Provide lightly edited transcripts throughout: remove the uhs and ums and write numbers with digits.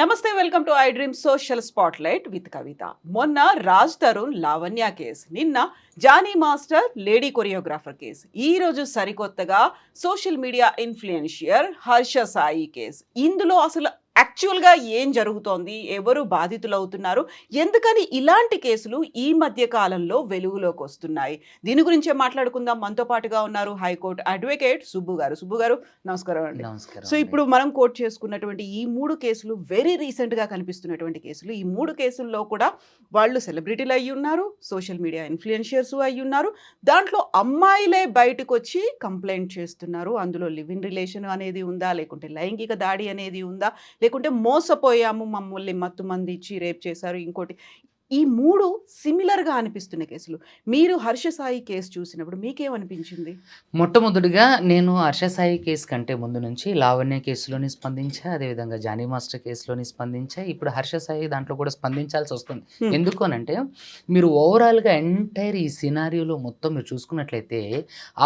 నమస్తే welcome to I dream social spotlight with Kavitha. మొన్న Raj Tarun Lavanya case, నిన్న Jani master lady choreographer case, ఈ రోజు సరికొత్తగా social media influencer Harsha Sai case. ఇందులో అసలు యాక్చువల్గా ఏం జరుగుతోంది, ఎవరు బాధితులు అవుతున్నారు, ఎందుకని ఇలాంటి కేసులు ఈ మధ్య కాలంలో వెలుగులోకి వస్తున్నాయి, దీని గురించే మాట్లాడుకుందాం. మనతో పాటుగా ఉన్నారు హైకోర్టు అడ్వకేట్ సుబ్బు గారు. సుబ్బు గారు, నమస్కారం అండి. నమస్కారం సో అండి. ఇప్పుడు మనం కోట్ చేసుకున్నటువంటి ఈ మూడు కేసులు వెరీ రీసెంట్గా కనిపిస్తున్నటువంటి కేసులు. ఈ మూడు కేసుల్లో కూడా వాళ్ళు సెలబ్రిటీలు అయ్యి ఉన్నారు, సోషల్ మీడియా ఇన్ఫ్లుయెన్షియర్స్ అయ్యి ఉన్నారు. దాంట్లో అమ్మాయిలే బయటకు వచ్చి కంప్లైంట్ చేస్తున్నారు. అందులో లివ్ ఇన్ రిలేషన్ అనేది ఉందా, లేకుంటే లైంగిక దాడి అనేది ఉందా, లేకుంటే మోసపోయాము, మమ్మల్ని మత్తు మంది ఇచ్చి రేప్ చేశారు, ఇంకోటి. ఈ మూడు సిమిలర్గా అనిపిస్తున్న కేసులు. మీరు హర్ష సాయి కేసు చూసినప్పుడు మీకేమనిపించింది? మొట్టమొదటిగా నేను హర్ష సాయి కేసు కంటే ముందు నుంచి లావణ్య కేసులోని స్పందించా, అదేవిధంగా జానీ మాస్టర్ కేసులోని స్పందించా, ఇప్పుడు హర్ష సాయి దాంట్లో కూడా స్పందించాల్సి వస్తుంది. ఎందుకు అనంటే మీరు ఓవరాల్గా ఎంటైర్ ఈ సినారియోలో మొత్తం మీరు చూసుకున్నట్లయితే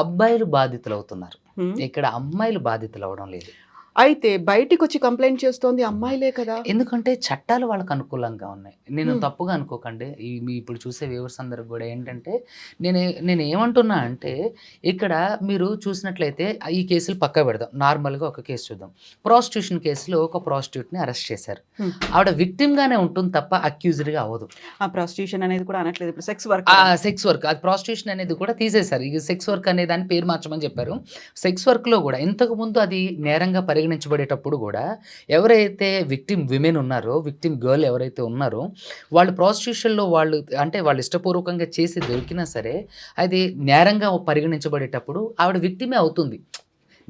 అబ్బాయిలు బాధితులు అవుతున్నారు, ఇక్కడ అమ్మాయిలు బాధితులు అవడం లేదు. అయితే బయటికి వచ్చి కంప్లైంట్ చేస్తోంది అమ్మాయిలే కదా. ఎందుకంటే చట్టాలు వాళ్ళకు అనుకూలంగా ఉన్నాయి. నేను తప్పుగా అనుకోకండి, మీ ఇప్పుడు చూసే వ్యూవర్స్ అందరికి కూడా ఏంటంటే నేను ఏమంటున్నా అంటే, ఇక్కడ మీరు చూసినట్లయితే ఈ కేసులు పక్కా పెడదాం. నార్మల్గా ఒక కేసు చూద్దాం. ప్రాస్టిట్యూషన్ కేసులో ఒక ప్రాస్టిట్యూట్ని అరెస్ట్ చేశారు. ఆవిడ విక్టిమ్గానే ఉంటుంది తప్ప అక్యూజ్డ్గా అవ్వదు. ఆ ప్రాస్టిట్యూషన్ అనేది కూడా అనట్లేదు, ఇప్పుడు సెక్స్ వర్క్. సెక్స్ వర్క్, అది ప్రాస్టిట్యూషన్ అనేది కూడా తీసేశారు. ఇక సెక్స్ వర్క్ అనే దాన్ని పేరు మార్చమని చెప్పారు. సెక్స్ వర్క్లో కూడా ఇంతకుముందు అది నేరంగా పరిగణించబడేటప్పుడు కూడా ఎవరైతే విక్టిమ్ విమెన్ ఉన్నారో, విక్టిమ్ గర్ల్ ఎవరైతే ఉన్నారో, వాళ్ళు ప్రాస్టిట్యూషన్లో వాళ్ళు ఇష్టపూర్వకంగా చేసి దొరికినా సరే అది నేరంగా పరిగణించబడేటప్పుడు ఆవిడ విక్టిమే అవుతుంది.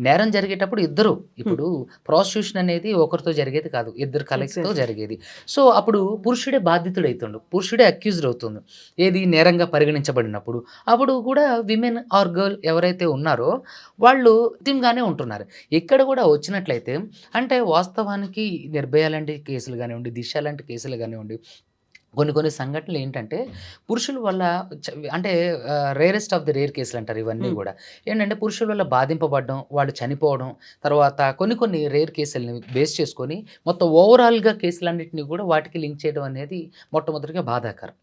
నేరం జరిగేటప్పుడు ఇద్దరు, ఇప్పుడు ప్రాస్టిట్యూషన్ అనేది ఒకరితో జరిగేది కాదు, ఇద్దరు కలెక్స్తో జరిగేది. సో అప్పుడు పురుషుడే బాధితుడవుతుండు, పురుషుడే అక్యూజ్డ్ అవుతుంది ఏది నేరంగా పరిగణించబడినప్పుడు. అప్పుడు కూడా విమెన్ ఆర్ గర్ల్ ఎవరైతే ఉన్నారో వాళ్ళు విక్టిమ్గానే ఉంటున్నారు. ఇక్కడ కూడా వచ్చినట్లయితే అంటే వాస్తవానికి నిర్భయ లాంటి కేసులు కానివ్వండి, దిశ లాంటి కేసులు కానివ్వండి, కొన్ని సంఘటనలు ఏంటంటే పురుషుల వల్ల అంటే రేరెస్ట్ ఆఫ్ ది రేర్ కేసులు అంటారు ఇవన్నీ కూడా. ఏంటంటే పురుషుల వల్ల బాధింపబడడం, వాళ్ళు చనిపోవడం, తర్వాత కొన్ని రేర్ కేసులని బేస్ చేసుకొని మొత్తం ఓవరాల్గా కేసులన్నింటినీ కూడా వాటికి లింక్ చేయడం అనేది మొట్టమొదటిగా బాధాకరం.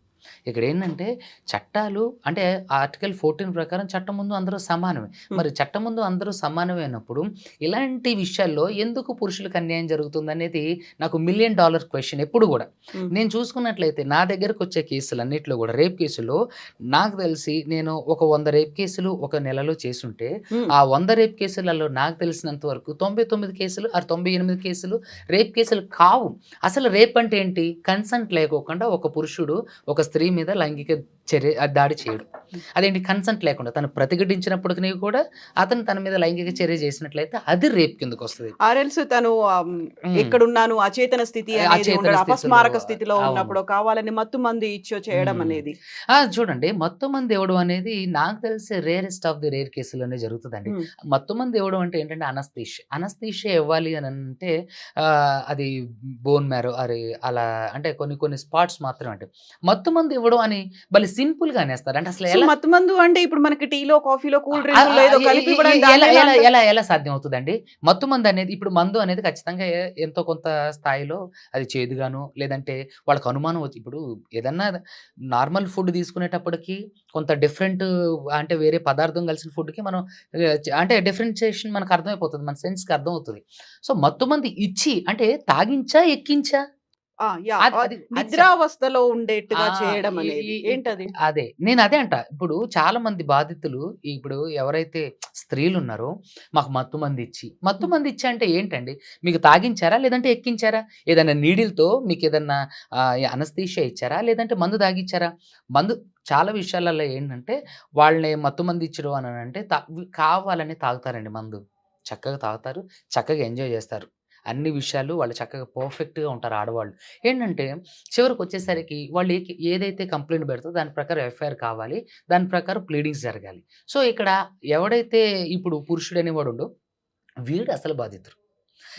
ఇక్కడ ఏంటంటే చట్టాలు అంటే ఆర్టికల్ 14 ప్రకారం చట్టం ముందు అందరూ సమానమే. మరి చట్టం ముందు అందరూ సమానమైనప్పుడు ఇలాంటి విషయాల్లో ఎందుకు పురుషులకు అన్యాయం జరుగుతుంది అనేది నాకు $1 మిలియన్ క్వశ్చన్ ఎప్పుడు కూడా. నేను చూసుకున్నట్లయితే నా దగ్గరకు వచ్చే కేసులు అన్నింటిలో కూడా రేప్ కేసులో నాకు తెలిసి నేను ఒక 100 రేప్ కేసులు ఒక నెలలో చేసుంటే ఆ 100 రేప్ కేసులలో నాకు తెలిసినంత వరకు 99 కేసులు 98 కేసులు రేప్ కేసులు కావు. అసలు రేప్ అంటే ఏంటి? కన్సెంట్ లేకోకుండా ఒక పురుషుడు ఒక స్త్రీ మీద లైంగిక దాడి చేయడు. అదేంటి? కన్సెంట్ లేకుండా తను ప్రతిఘటించినప్పటికీ కూడా అతను తన మీద లైంగిక చర్య చేసినట్లయితే అది రేప్ కిందకు వస్తుంది. ఆర్ఎల్స్ తను ఎక్కడున్నాను అచేతన స్థితి, అపస్మారక స్థితిలో ఉన్నప్పుడు కావాలని మత్తు మంది ఇచ్చో చేయడం అనేది. చూడండి, మత్తు మంది ఇవ్వడం అనేది నాకు తెలిసి రేరెస్ట్ ఆఫ్ ది రేర్ కేసులోనే జరుగుతుందండి. మత్తు మంది ఇవ్వడం అంటే ఏంటంటే అనస్థీషియా ఇవ్వాలి అని అంటే అది బోన్ మ్యారో అలా అంటే కొన్ని స్పాట్స్ మాత్రం. అంటే మత్తు మంది ఇవ్వడం అని భలే సింపుల్ గా అనేస్తారు. అంటే అసలు మత్తు మందు అంటే ఇప్పుడు మనకి టీలో, కాఫీలో, కూల్ డ్రింక్ ఎలా సాధ్యం అవుతుందండి? మత్తు మందు అనేది, ఇప్పుడు మందు అనేది ఖచ్చితంగా ఎంతో కొంత స్థాయిలో అది చేదుగాను, లేదంటే వాళ్ళకి అనుమానం వచ్చి, ఇప్పుడు ఏదన్నా నార్మల్ ఫుడ్ తీసుకునేటప్పటికి కొంత డిఫరెంట్ అంటే వేరే పదార్థం కలిసిన ఫుడ్కి మనం అంటే డిఫరెన్షియేషన్ మనకు అర్థమైపోతుంది, మన సెన్స్కి అర్థమవుతుంది. సో మత్తు మంది ఇచ్చి అంటే తాగించా, ఎక్కించా, నిద్రావస్థలో ఉండేట్టుగా చేయడం అనేది ఏంటది? అదే నేను అదే అంట. ఇప్పుడు చాలా మంది బాధితులు ఇప్పుడు ఎవరైతే స్త్రీలు ఉన్నారో మాకు మత్తు మంది ఇచ్చి అంటే ఏంటండి? మీకు తాగించారా, లేదంటే ఎక్కించారా? ఏదైనా నీడిల్తో మీకు ఏదన్నా అనస్థీషియా ఇచ్చారా, లేదంటే మందు తాగిచ్చారా? మందు చాలా విషయాలలో ఏంటంటే వాళ్ళని మత్తు మంది ఇచ్చడం అని అంటే కావాలని తాగుతారండి. మందు చక్కగా తాగుతారు, చక్కగా ఎంజాయ్ చేస్తారు, అన్ని విషయాలు వాళ్ళు చక్కగా పర్ఫెక్ట్గా ఉంటారు ఆడవాళ్ళు. ఏంటంటే చివరికి వచ్చేసరికి వాళ్ళు ఏదైతే కంప్లైంట్ పెడతారో దాని ప్రకారం ఎఫ్ఐఆర్ కావాలి, దాని ప్రకారం ప్లీడింగ్స్ జరగాలి. సో ఇక్కడ ఎవడైతే ఇప్పుడు పురుషుడు అనేవాడు ఉండో వీడు అసలు బాధితుడు.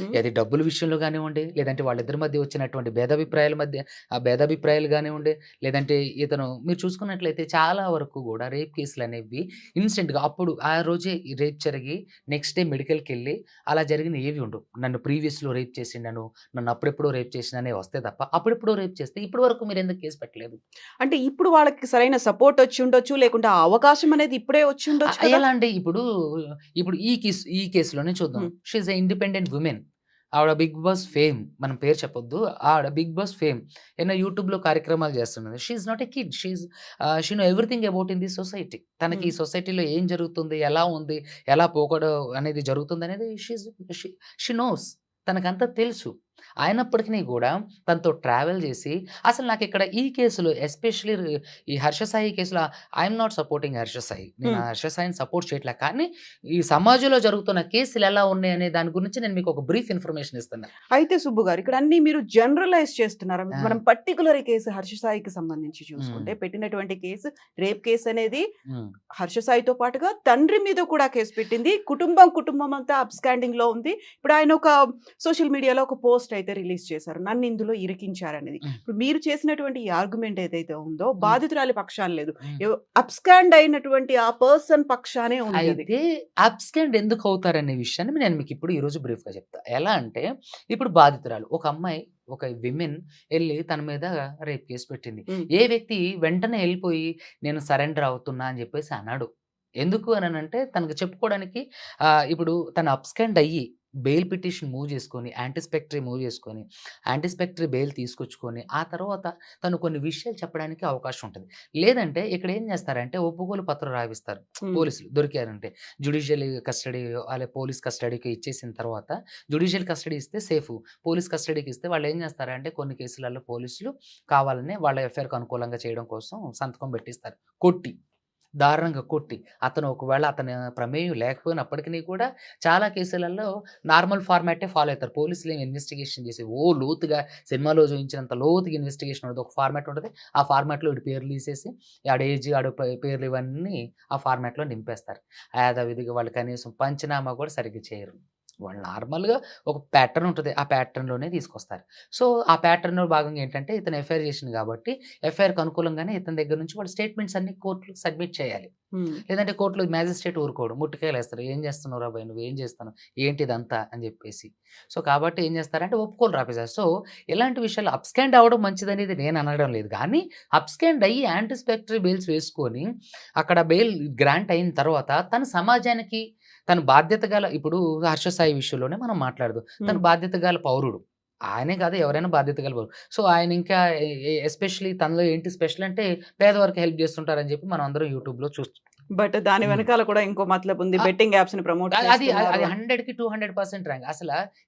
హ్మ్. అది డబ్బుల విషయంలో గానివ్వండి, లేదంటే వాళ్ళిద్దరి మధ్య వచ్చినటువంటి భేదాభిప్రాయాల మధ్య ఆ భేదాభిప్రాయాలు గానివ్వండి, లేదంటే ఇతను మీరు చూసుకున్నట్లయితే చాలా వరకు గూడా రేప్ కేసులనేవి ఇన్స్టెంట్‌గా అప్పుడు ఆ రోజే ఈ రేప్ జరిగి నెక్స్ట్ డే మెడికల్‌కెళ్ళి అలా జరిగినయి ఏవి ఉండవు. నన్ను ప్రీవియస్‌లో రేప్ చేసిండను, నన్ను అప్పుడెప్పుడో రేప్ చేసిండనే వస్తాయి తప్ప, అప్పుడెప్పుడో రేప్ చేస్తే ఇప్పటి వరకు మీరెందుకు కేస్ పెట్టలేదు? అంటే ఇప్పుడు వాళ్ళకి సరైన సపోర్ట్ వచ్చుండొచ్చు. లేకుంటే ఆ అవకాశం అనేది ఇప్పుడే వచ్చుండొచ్చు కదా! ఎలా అంటే ఇప్పుడు, ఇప్పుడు ఈ కేస్‌లోనే చూద్దాం. హ్మ్. She is a independent women. ఆవిడ 'బిగ్ బాస్' ఫేమ్. మనం పేరు చెప్పొద్దు. ఆవిడ 'బిగ్ బాస్' ఫేమ్. ఎన్నో యూట్యూబ్‌లో కార్యక్రమాలు చేస్తున్నది. She is not a kid. She know everything about in the society. తనకి హ్మ్. ఈ సొసైటీలో ఏం జరుగుతుంది? ఎలా ఉంది? ఎలా పోకడ అనేది జరుగుతుందనేది షీ షీ నోస్. తనకంతా తెలుసు. అయినప్పటికిని గూడా తనతో ట్రావెల్ చేసి అసలు నాకిక్కడ ఈ కేసులో ఎస్పెషల్లీ ఈ 'హర్ష సాయి' కేసులో I am not supporting 'Harsha Sai.' నేను హ్మ్. 'హర్ష సాయిని' సపోర్ట్ చేయట్లే. కానీ ఈ సమాజంలో జరుగుతున్న కేసులెలా ఉన్నాయనే దాని గురించి నేను మీకొక బ్రీఫ్ ఇన్ఫర్మేషన్ ఇస్తున్నా. అయితే సుబ్బు గారు ఇక్కడ అన్నీ మీరు జనరలైజ్ చేస్తున్నారా? ఆ! మనం పర్టిక్యులర్ ఈ కేసు హర్ష సాయికి సంబంధించి హ్మ్. చూసుకుంటే పెట్టినటువంటి కేసు రేప్ కేసు అనేది హ్మ్. హర్ష సాయితో పాటుగా తండ్రి మీద కూడా కేసు పెట్టింది. కుటుంబం అంతా అబ్‌స్కాండింగ్‌లో ఉంది. ఇప్పుడు ఆయన ఒక సోషల్ మీడియాలో ఒక పోస్ట్ అయితే రిలీజ్ చేశారు. నన్ను ఇందులో ఇరికించారనేది. హ్మ్. ఇప్పుడు మీరు చేసినటువంటి ఈ ఆర్గ్యుమెంట్ ఏదైతే ఉందో హ్మ్. బాధితురాలి పక్షాన లేదు. హ్మ్. అబ్‌స్కాండ్ అయినటువంటి ఆ పర్సన్ పక్షానే ఉంది అది. అయితే అబ్స్కాండ్ ఎందుకవుతారనే విషయాన్ని నేను మీకిప్పుడు ఈరోజు బ్రీఫ్‌గా చెప్తా. ఎలా అంటే ఇప్పుడు బాధితురాలు ఒక అమ్మాయి, ఒక విమెన్ ఎళ్లి తన మీద రేప్ కేస్ పెట్టింది. హ్మ్. ఏ వ్యక్తి వెంటనే ఎళ్ళిపోయి నేను సరెండర్ అవుతున్నా అని జెప్పేసి అనడు. ఎందుకు అననంటే తనకు చెప్పుకోవడానికి ఇప్పుడు తను అబ్స్కాండ్ అయ్యి బెయిల్ పిటిషన్ మూవ్ చేసుకొని, యాంటిస్పెక్టరీ మూవ్ చేసుకొని, యాంటిస్పెక్టరీ బెయిల్ తీసుకొచ్చుకొని, ఆ తర్వాత తను కొన్ని విషయాలు చెప్పడానికి అవకాశం ఉంటది. లేదంటే ఇక్కడ ఏం చేస్తారంటే ఒప్పుకోలు పత్రం రాపిస్తారు. హ్మ్. పోలీసులు దొరికారంటే. జ్యుడిషియల్ కస్టడీ పోలీస్ కస్టడీకి ఇచ్చేసిన తర్వాత జ్యుడిషియల్ కస్టడీ ఇస్తే సేఫు. పోలీస్ కస్టడీకి ఇస్తే వాళ్ళేం చేస్తారంటే కొన్ని కేసులలో పోలీసులు కావాలనే వాళ్ళ ఎఫ్ఐఆర్‌కి అనుకూలంగా చేయడం కోసం సంతకం పెట్టిస్తారు. కొట్టి. దారుణంగా కొట్టి. అతను ఒకవేళ అతని ప్రమేయం లేకపోయినప్పటికిని కూడా చాలా కేసులలో నార్మల్ ఫార్మాటే ఫాలో అయితారు. పోలీసులేమి ఇన్వెస్టిగేషన్ చేసి లోతుగా సినిమాలో చూయించినంత లోతుగా ఇన్వెస్టిగేషన్ ఉండదు. ఒక ఫార్మాట్ ఉంటది. ఆ ఫార్మాట్‌లో ఈడి పేర్లు తీసేసి ఆడి ఏజ్, ఆడి పేర్లు ఇవన్నీ ఆ ఫార్మాట్‌లో నింపేస్తారు. యథావిధిగా వాళ్ళు కనీసం పంచనామా కూడా సరిగ్గా చేయరు. వాళ్ళు నార్మల్‌గా ఒక ప్యాటర్న్ ఉంటది. ఆ ప్యాటర్న్‌లోనే తీసుకొస్తారు. సో, ఆ ప్యాటర్న్‌లో భాగంగా ఏంటంటే ఇతను ఎఫ్ఐఆర్ చేసిండు కాబట్టి ఎఫ్ఐఆర్‌కి అనుకూలంగానే ఇతని దగ్గర నుంచి వాళ్ళు స్టేట్మెంట్స్ అన్ని కోర్ట్‌లో సబ్మిట్ చేయాలి. హ్మ్. లేదంటే కోర్ట్‌లో మ్యాజిస్ట్రేట్ ఊరుకోడు. ముట్టికాయలేస్తారు. "ఏం చేస్తున్నావురా బయ్! నువ్వేం చేస్తున్నావు? ఏంటిదంతా?" అని చెప్పేసి. సో, కాబట్టి ఏం చేస్తారంటే ఒప్పుకోలు రాపేసారు. సో, ఇలాంటి విషయాల్లో అబ్స్కాండ్ అవ్వడం మంచిదనేది నేను అనడం లేదు. కానీ అబ్స్కాండ్ అయ్యి యాంటిసిపేటరీ బెయిల్స్ వేసుకొని అక్కడ బెయిల్ గ్రాంట్ అయిన తర్వాత తను సమాజానికి తను బాధ్యత గల ఇప్పుడు 'హర్ష సాయి' విషయంలోనే మనం మాట్లాడదాం. తను హ్మ్. బాధ్యత గల పౌరుడు. ఆయనే కాదు ఎవరైనా బాధ్యత గల పౌరుడు. సో, ఆయన ఇంకా ఎస్పెషల్లీ తనలో ఏంటి స్పెషల్ అంటే పేదవారికి హెల్ప్ చేస్తుంటారని చెప్పి మనం అందరం యూట్యూబ్‌లో బట్ దాని హ్మ్. వెనకాల కూడా ఇంకో మతలబ్ ఉంది. ఆ! బెట్టింగ్ యాప్స్‌ని ప్రమోట్ అది చేస్తున్నారు అది అని. 100కి 200% ర్యాంక్.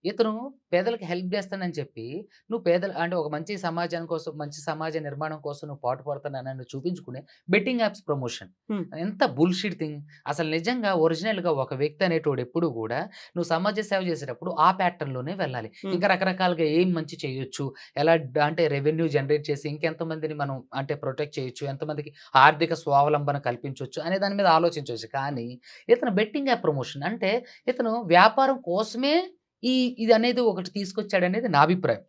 ఇతను పేదలకి హెల్ప్ జేస్తానని చెప్పి, నువ్వు అంటే ఒక మంచి సమాజం కోసం, మంచి సమాజ నిర్మాణం కోసం నువ్వు పాటుపడుతున్నానని చూపించుకునే బెట్టింగ్ యాప్స్ ప్రమోషన్. హ్మ్. ఎంత బుల్‌షిట్ థింగ్. అసలు నిజంగా ఒరిజినల్‌గా ఒక వ్యక్తి అనేటోడు ఎప్పుడు గూడా నువ్వు సమాజ సేవ చేసేటప్పుడు ఆ ప్యాటర్న్‌లోనే వెళ్ళాలి. హ్మ్. ఇంకా రకరకాలుగా ఏం మంచి చేయొచ్చు, ఎలా అంటే రెవెన్యూ జనరేట్ చేసి ఇంకెంతమందిని మనం అంటే ప్రొటెక్ట్ చేయొచ్చు, ఎంతమందికి ఆర్థిక స్వావలంబన కల్పించొచ్చు అనే దాని మీద ఆలోచించొచ్చు. కానీ ఇతను బెట్టింగ్ యాప్ ప్రమోషన్. అంటే ఇతను వ్యాపారం కోసమే ఇదనేది ఒకటి తీసుకొచ్చాడనేది నా అభిప్రాయం.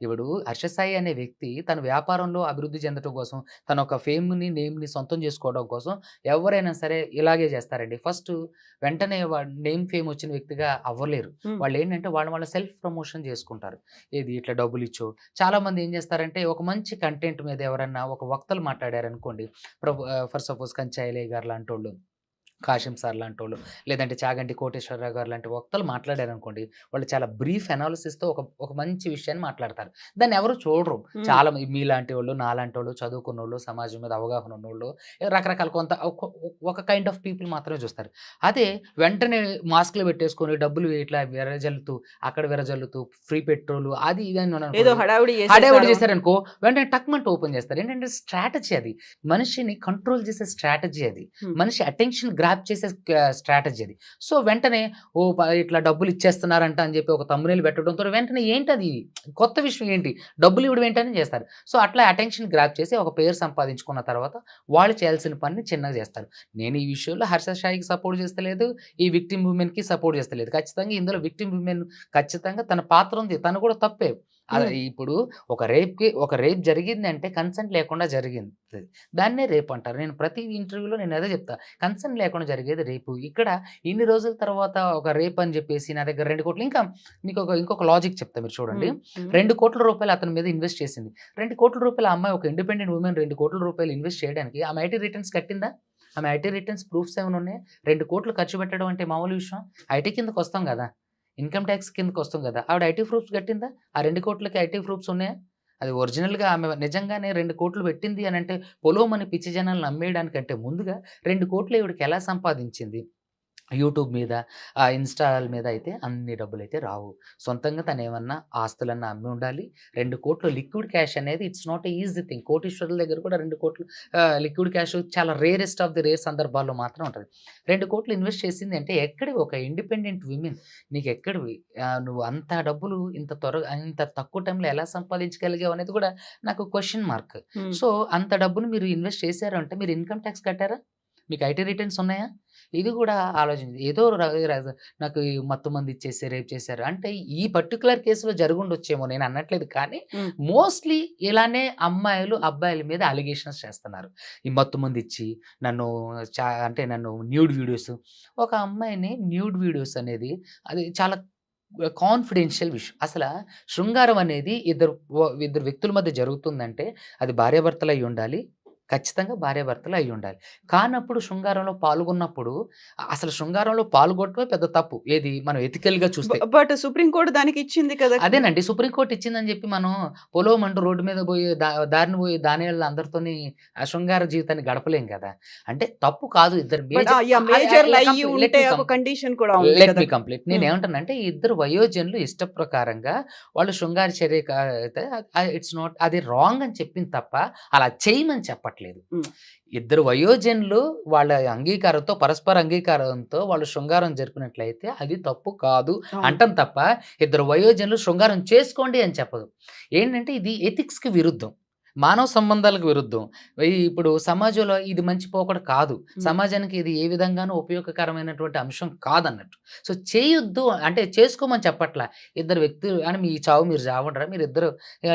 ఇప్పుడు 'హర్ష సాయి' అనే వ్యక్తి తన వ్యాపారంలో అభివృద్ధి చెందటం కోసం, తన ఒక ఫేమ్‌ని, నేమ్‌ని సొంతం చేసుకోవడం కోసం ఎవరైనా సరే ఇలాగే చేస్తారండి. వెంటనే నేమ్, ఫేమ్ వచ్చిన వ్యక్తిగా అవ్వలేరు. హ్మ్. వాళ్ళేంటంటే వాళ్ళ సెల్ఫ్ ప్రమోషన్ చేసుకుంటారు. ఏది ఇట్లా డబ్బులిచ్చో చాలామంది ఏం చేస్తారంటే ఒక మంచి కంటెంట్ మీద ఎవరన్నా ఒక వక్తలు మాట్లాడారనుకోండి. ఫర్ సపోజ్ కంచాయిలయ్య గారు లాంటోళ్ళు, కాశీం సార్ లాంటోళ్ళు, లేదంటే చాగంటి కోటేశ్వరరావు గారు లాంటి వక్తలు మాట్లాడారనుకోండి, వాళ్ళు చాలా బ్రీఫ్ అనాలిసిస్‌తో ఒక ఒక మంచి విషయాన్ని మాట్లాడతారు. దాన్ని ఎవరు చూడరు. హ్మ్. చాలా మీలాంటోళ్ళు, నాలాంటోళ్ళు, చదువుకున్నోళ్ళు, సమాజం మీద అవగాహన ఉన్నోళ్ళు, రకరకాల కొంత ఒక కైండ్ ఆఫ్ పీపుల్ మాత్రమే చూస్తారు. అదే వెంటనే మాస్క్‌లు పెట్టేసుకొని డబ్బులు ఇట్లా వెదజల్లుతూ, అక్కడ వెదజల్లుతూ, ఫ్రీ పెట్రోలు అది ఇది అని ఏదో అనుకోండి. హడావిడి హడావిడి చేసేసారు. చేశారనుకో, వెంటనే టక్‌మంటే ఓపెన్ చేస్తారు. ఏంటంటే స్ట్రాటజీ అది. మనిషిని కంట్రోల్ చేసే స్ట్రాటజీ అది. హ్మ్. మనిషి అటెన్షన్ గ్రాప్ చేసే స్ట్రాటజీ అది. సో, వెంటనే ఇట్లా డబ్బులు ఇచ్చేస్తున్నారంట అని చెప్పి ఒక థంబ్‌నెయిల్ పెట్టడంతో వెంటనే ఏంటది కొత్త విషయం ఏంటి? డబ్బులు ఇవ్వడం ఏంటని చేస్తారు. సో, అట్లా అటెన్షన్ గ్రాప్ చేసి ఒక పేరు సంపాదించుకున్న తర్వాత వాళ్ళు చేయాల్సిన పనిని చిన్నగా చేస్తారు. నేను ఈ విషయంలో హర్ష సాయికి సపోర్ట్ చేస్తలేదు. ఈ విక్టిమ్ వుమెన్‌కి సపోర్ట్ చేస్తలేదు. ఖచ్చితంగా ఇందులో విక్టిమ్ వుమెన్ ఖచ్చితంగా తన పాత్ర ఉంది. తను కూడా తప్పే. ఇప్పుడు ఒక రేప్ జరిగిందంటే కన్సెంట్ లేకుండా జరిగింది. దాన్నే రేప్ అంటారు. నేను ప్రతి ఇంటర్వ్యూలో నేను అదే చెప్తా. కన్సెంట్ లేకుండా జరిగేది రేపు. ఇక్కడ ఇన్ని రోజుల తర్వాత ఒక రేప్ అని చెప్పేసి నా దగ్గర 2,00,00,000 ఇంకా మీకు ఇంకొక లాజిక్ చెప్తా మీరు చూడండి. హ్మ్. 2,00,00,000 అతని మీద ఇన్వెస్ట్ చేసింది. 2,00,00,000 ఆ అమ్మాయి ఒక ఇండిపెండెంట్ వుమెన్ 2,00,00,000 ఇన్వెస్ట్ చేయడానికి ఆమె ఐటీ రిటర్న్స్ కట్టిందా? ఆమె ఐటీ రిటర్న్స్ ప్రూఫ్స్ ఏమైనా ఉన్నాయా? 2,00,00,000 ఖర్చు పెట్టడం అంటే మామూలు విషయం. ఐటీ కిందకొస్తాం గదా! ఇన్‌కమ్ టాక్స్ కిందకొస్తాం గదా! ఆవిడ ఐటీ ప్రూఫ్స్ కట్టిందా? ఆ 2,00,00,000కి ఐటీ ప్రూఫ్స్ ఉన్నాయా? అది ఒరిజినల్‌గా ఆమె నిజంగానే 2,00,00,000 పెట్టింది అనంటే పొలోమని పిచ్చి జనాలను నమ్మేయడానికంటే ముందుగా 2,00,00,000 ఈవిడకి ఎలా సంపాదించింది? యూట్యూబ్ మీద, ఇన్‌స్టాల మీద అయితే అన్ని డబ్బులైతే రావు. సొంతంగా తనేమన్నా ఆస్తులన్నా అమ్మి ఉండాలి. 2,00,00,000 లిక్విడ్ క్యాష్ అనేది it's not a easy thing. కోటీశ్వరుల దగ్గర కూడా 2,00,00,000 లిక్విడ్ క్యాష్ చాలా రేరెస్ట్ ఆఫ్ ది రేర్ సందర్భాల్లో మాత్రం ఉంటది. 2,00,00,000 ఇన్వెస్ట్ చేసింది అంటే ఎక్కడివి ఒక ఇండిపెండెంట్ విమెన్ నీకెక్కడివి? నువ్వు అంత డబ్బులు ఇంత తక్కువ టైంలో ఎలా సంపాదించగలిగావు అనేది కూడా నాకు క్వెషన్ మార్క్. హ్మ్. సో, అంత డబ్బును మీరు ఇన్వెస్ట్ చేశారు అంటే మీరు ఇన్‌కమ్ టాక్స్ కట్టారా? మీకు ఐటీ రిటర్న్స్ ఉన్నాయా? ఇది గూడా ఆలోచించి ఏదో నాకు ఈ మత్తుమందు ఇచ్చేసి రేప్ చేశారు. అంటే ఈ పర్టిక్యులర్ కేస్‌లో జరిగుండొచ్చేమో నేను అనట్లేదు. కానీ హ్మ్. మోస్ట్‌లీ ఇలానే అమ్మాయిలు, అబ్బాయిల మీద అలిగేషన్స్ చేస్తున్నారు. ఈ మత్తుమందు ఇచ్చి నన్ను అంటే నన్ను న్యూడ్ వీడియోస్ ఒక అమ్మాయిని న్యూడ్ వీడియోస్ అనేది అది చాలా కాన్ఫిడెన్షియల్ విషయం. శృంగారం అనేది ఇద్దరు వ్యక్తుల మధ్య జరుగుతుందంటే అది భార్యాభర్తలు అయ్యుండాలి. ఖచ్చితంగా భార్యాభర్తలు అయ్యుండాలి. కానప్పుడు శృంగారంలో పాల్గొన్నప్పుడు అసలు శృంగారంలో పాల్గొనటమే పెద్ద తప్పు. ఏది మనం ఎథికల్‌గా చూస్తే. బట్ సుప్రీం కోర్ట్ దానికి ఇచ్చింది కదా! అదేనండి. సుప్రీం కోర్ట్ ఇచ్చిందని జెప్పి మనం పొలోమంటూ రోడ్డు మీద బోయి దారిన బోయి దానియేళ్ళ అందరితోని ఆ శృంగార జీవితాన్ని గడపలేం గదా! అంటే తప్పు కాదు ఇద్దరు బట్ మేజర్ యాహ్! మేజర్‌లు అయ్యి లెట్ ఉంటే మీ ఒక కం కండిషన్ కూడా ఉంది లెట్ కదా! మీ కంప్లీట్. హ్మ్. నేనేమంటానంటే ఈ ఇద్దరు వయోజనులు ఇష్ట ప్రకారంగా వాళ్ళు శృంగార చర్య అయితే ఇట్స్ నాట్ అది రాంగ్ అని చెప్పింది తప్ప అలా చేయమని చెప్పట్లేదు. హ్మ్. ఇద్దరు వయోజనులు వాళ్ళ అంగీకారంతో పరస్పర అంగీకారంతో వాళ్ళు శృంగారం జరిపినట్లయితే అది తప్పు కాదు అవును. అంటాం తప్ప ఇద్దరు వయోజనులు శృంగారం చేసుకోండి అని చెప్పదు. ఏంటంటే ఇది ఎథిక్స్‌కి విరుద్ధం. మానవ సంబంధాలకు విరుద్ధం. ఇప్పుడు సమాజంలో ఇది మంచి పోకడ కాదు. హ్మ్. సమాజానికి ఇది ఏ విధంగానూ ఉపయోగకరమైనటువంటి అంశం కాదన్నట్టు. సో, చేయొద్దు అంటే చేసుకోమని చెప్పట్లా. ఇద్దరు వ్యక్తులు అని మీ చావు మీరు చావండ్రా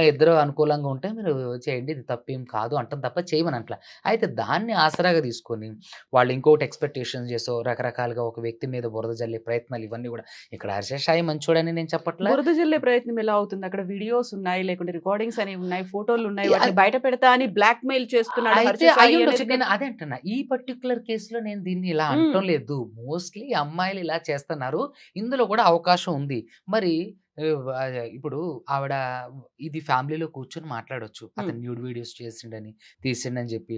ఇద్దరు అనుకూలంగా ఉంటే మీరు చేయండి. ఇది తప్పేం కాదు అంటాం తప్ప చేయమనట్లా. అయితే దాన్ని ఆసరాగా తీసుకొని వాళ్ళు ఇంకోటి ఎక్స్‌పెక్టేషన్స్ చేసో రకరకాలుగా ఒక వ్యక్తి మీద బురద జల్లే ప్రయత్నాలు ఇవన్నీ గూడా ఇక్కడ 'హర్ష సాయి' మంచోడని నేను చెప్పట్లా. బురద జల్లే ప్రయత్నం ఎలా అవుతుంది? అక్కడ వీడియోస్ ఉన్నాయి, లేకుంటే రికార్డింగ్స్ అనేవి ఉన్నాయి, ఫోటోలున్నాయి. వాటిని బయట పెడతా అని బ్లాక్‌మెయిల్ చేస్తున్నాడు అయితే హర్ష సాయి అయ్యుండొచ్చు. అనేది నేను కదా! అదే అంటున్నా. ఈ పర్టిక్యులర్ కేస్‌లో నేను దీన్ని ఇలా హ్మ్. అనటం లేదు. మోస్ట్‌లీ అమ్మాయిలు ఇలా చేస్తున్నారు. ఇందులో కూడా అవకాశం ఉంది. మరి ఇప్పుడు ఆవిడ ఇది ఫ్యామిలీలో కూర్చొని మాట్లాడొచ్చు. హ్మ్. అతను న్యూడ్ వీడియోస్ తీసిండని చెప్పి.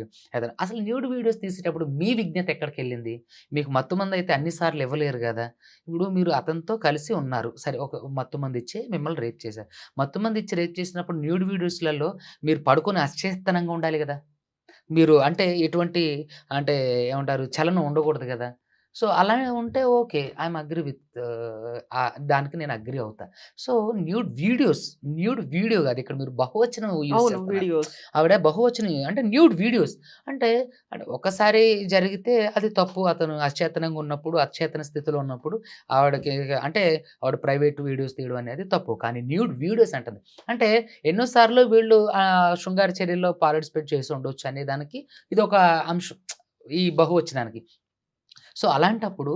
అసలు న్యూడ్ వీడియోస్ తీసేటప్పుడు మీ విజ్ఞత ఎక్కడికెళ్ళింది? మీకు మత్తుమందయితే అన్ని సార్లు ఇవ్వలేరు గదా! ఇప్పుడు మీరు అతనితో కలిసి ఉన్నారు. సరే ఒక మత్తుమందిచ్చి మిమ్మల్ని రేప్ చేశారు. మత్తుమందిచ్చి రేప్ చేసినప్పుడు న్యూడ్ వీడియోస్‌లలో మీరు పడుకొని అచేతనంగా ఉండాలి గదా! మీరు అంటే ఎటువంటి అంటే ఏమంటారు చలనం ఉండకూడదు గదా! సో, అలా ఉంటే ఓకే. ఐయామ్ అగ్రీ విత్ దానికి నేను అగ్రీ అవుతా. సో, న్యూడ్ వీడియో గాదు. ఇక్కడ మీరు బహువచనం యూజ్ అవును. చేస్తున్నారు. వీడియోస్. ఆవిడ బహువచనం అంటే న్యూడ్ వీడియోస్ అంటే, అంటే ఒక్కసారి జరిగితే అది తప్పు. అతను అచేతనంగా ఉన్నప్పుడు, అచేతన స్థితిలో ఉన్నప్పుడు ఆవిడకి అంటే ఆవిడ ప్రైవేట్ వీడియోస్ తీయడం అనేది తప్పు. కానీ న్యూడ్ వీడియోస్ అంటుంది. అంటే ఎన్నో సార్లు వీళ్ళు శృంగార చర్యల్లో పార్టిసిపేట్ చేసి ఉండొచ్చు అనే దానికి ఇదొక అంశం. ఈ బహువచనానికి. సో, అలాంటప్పుడు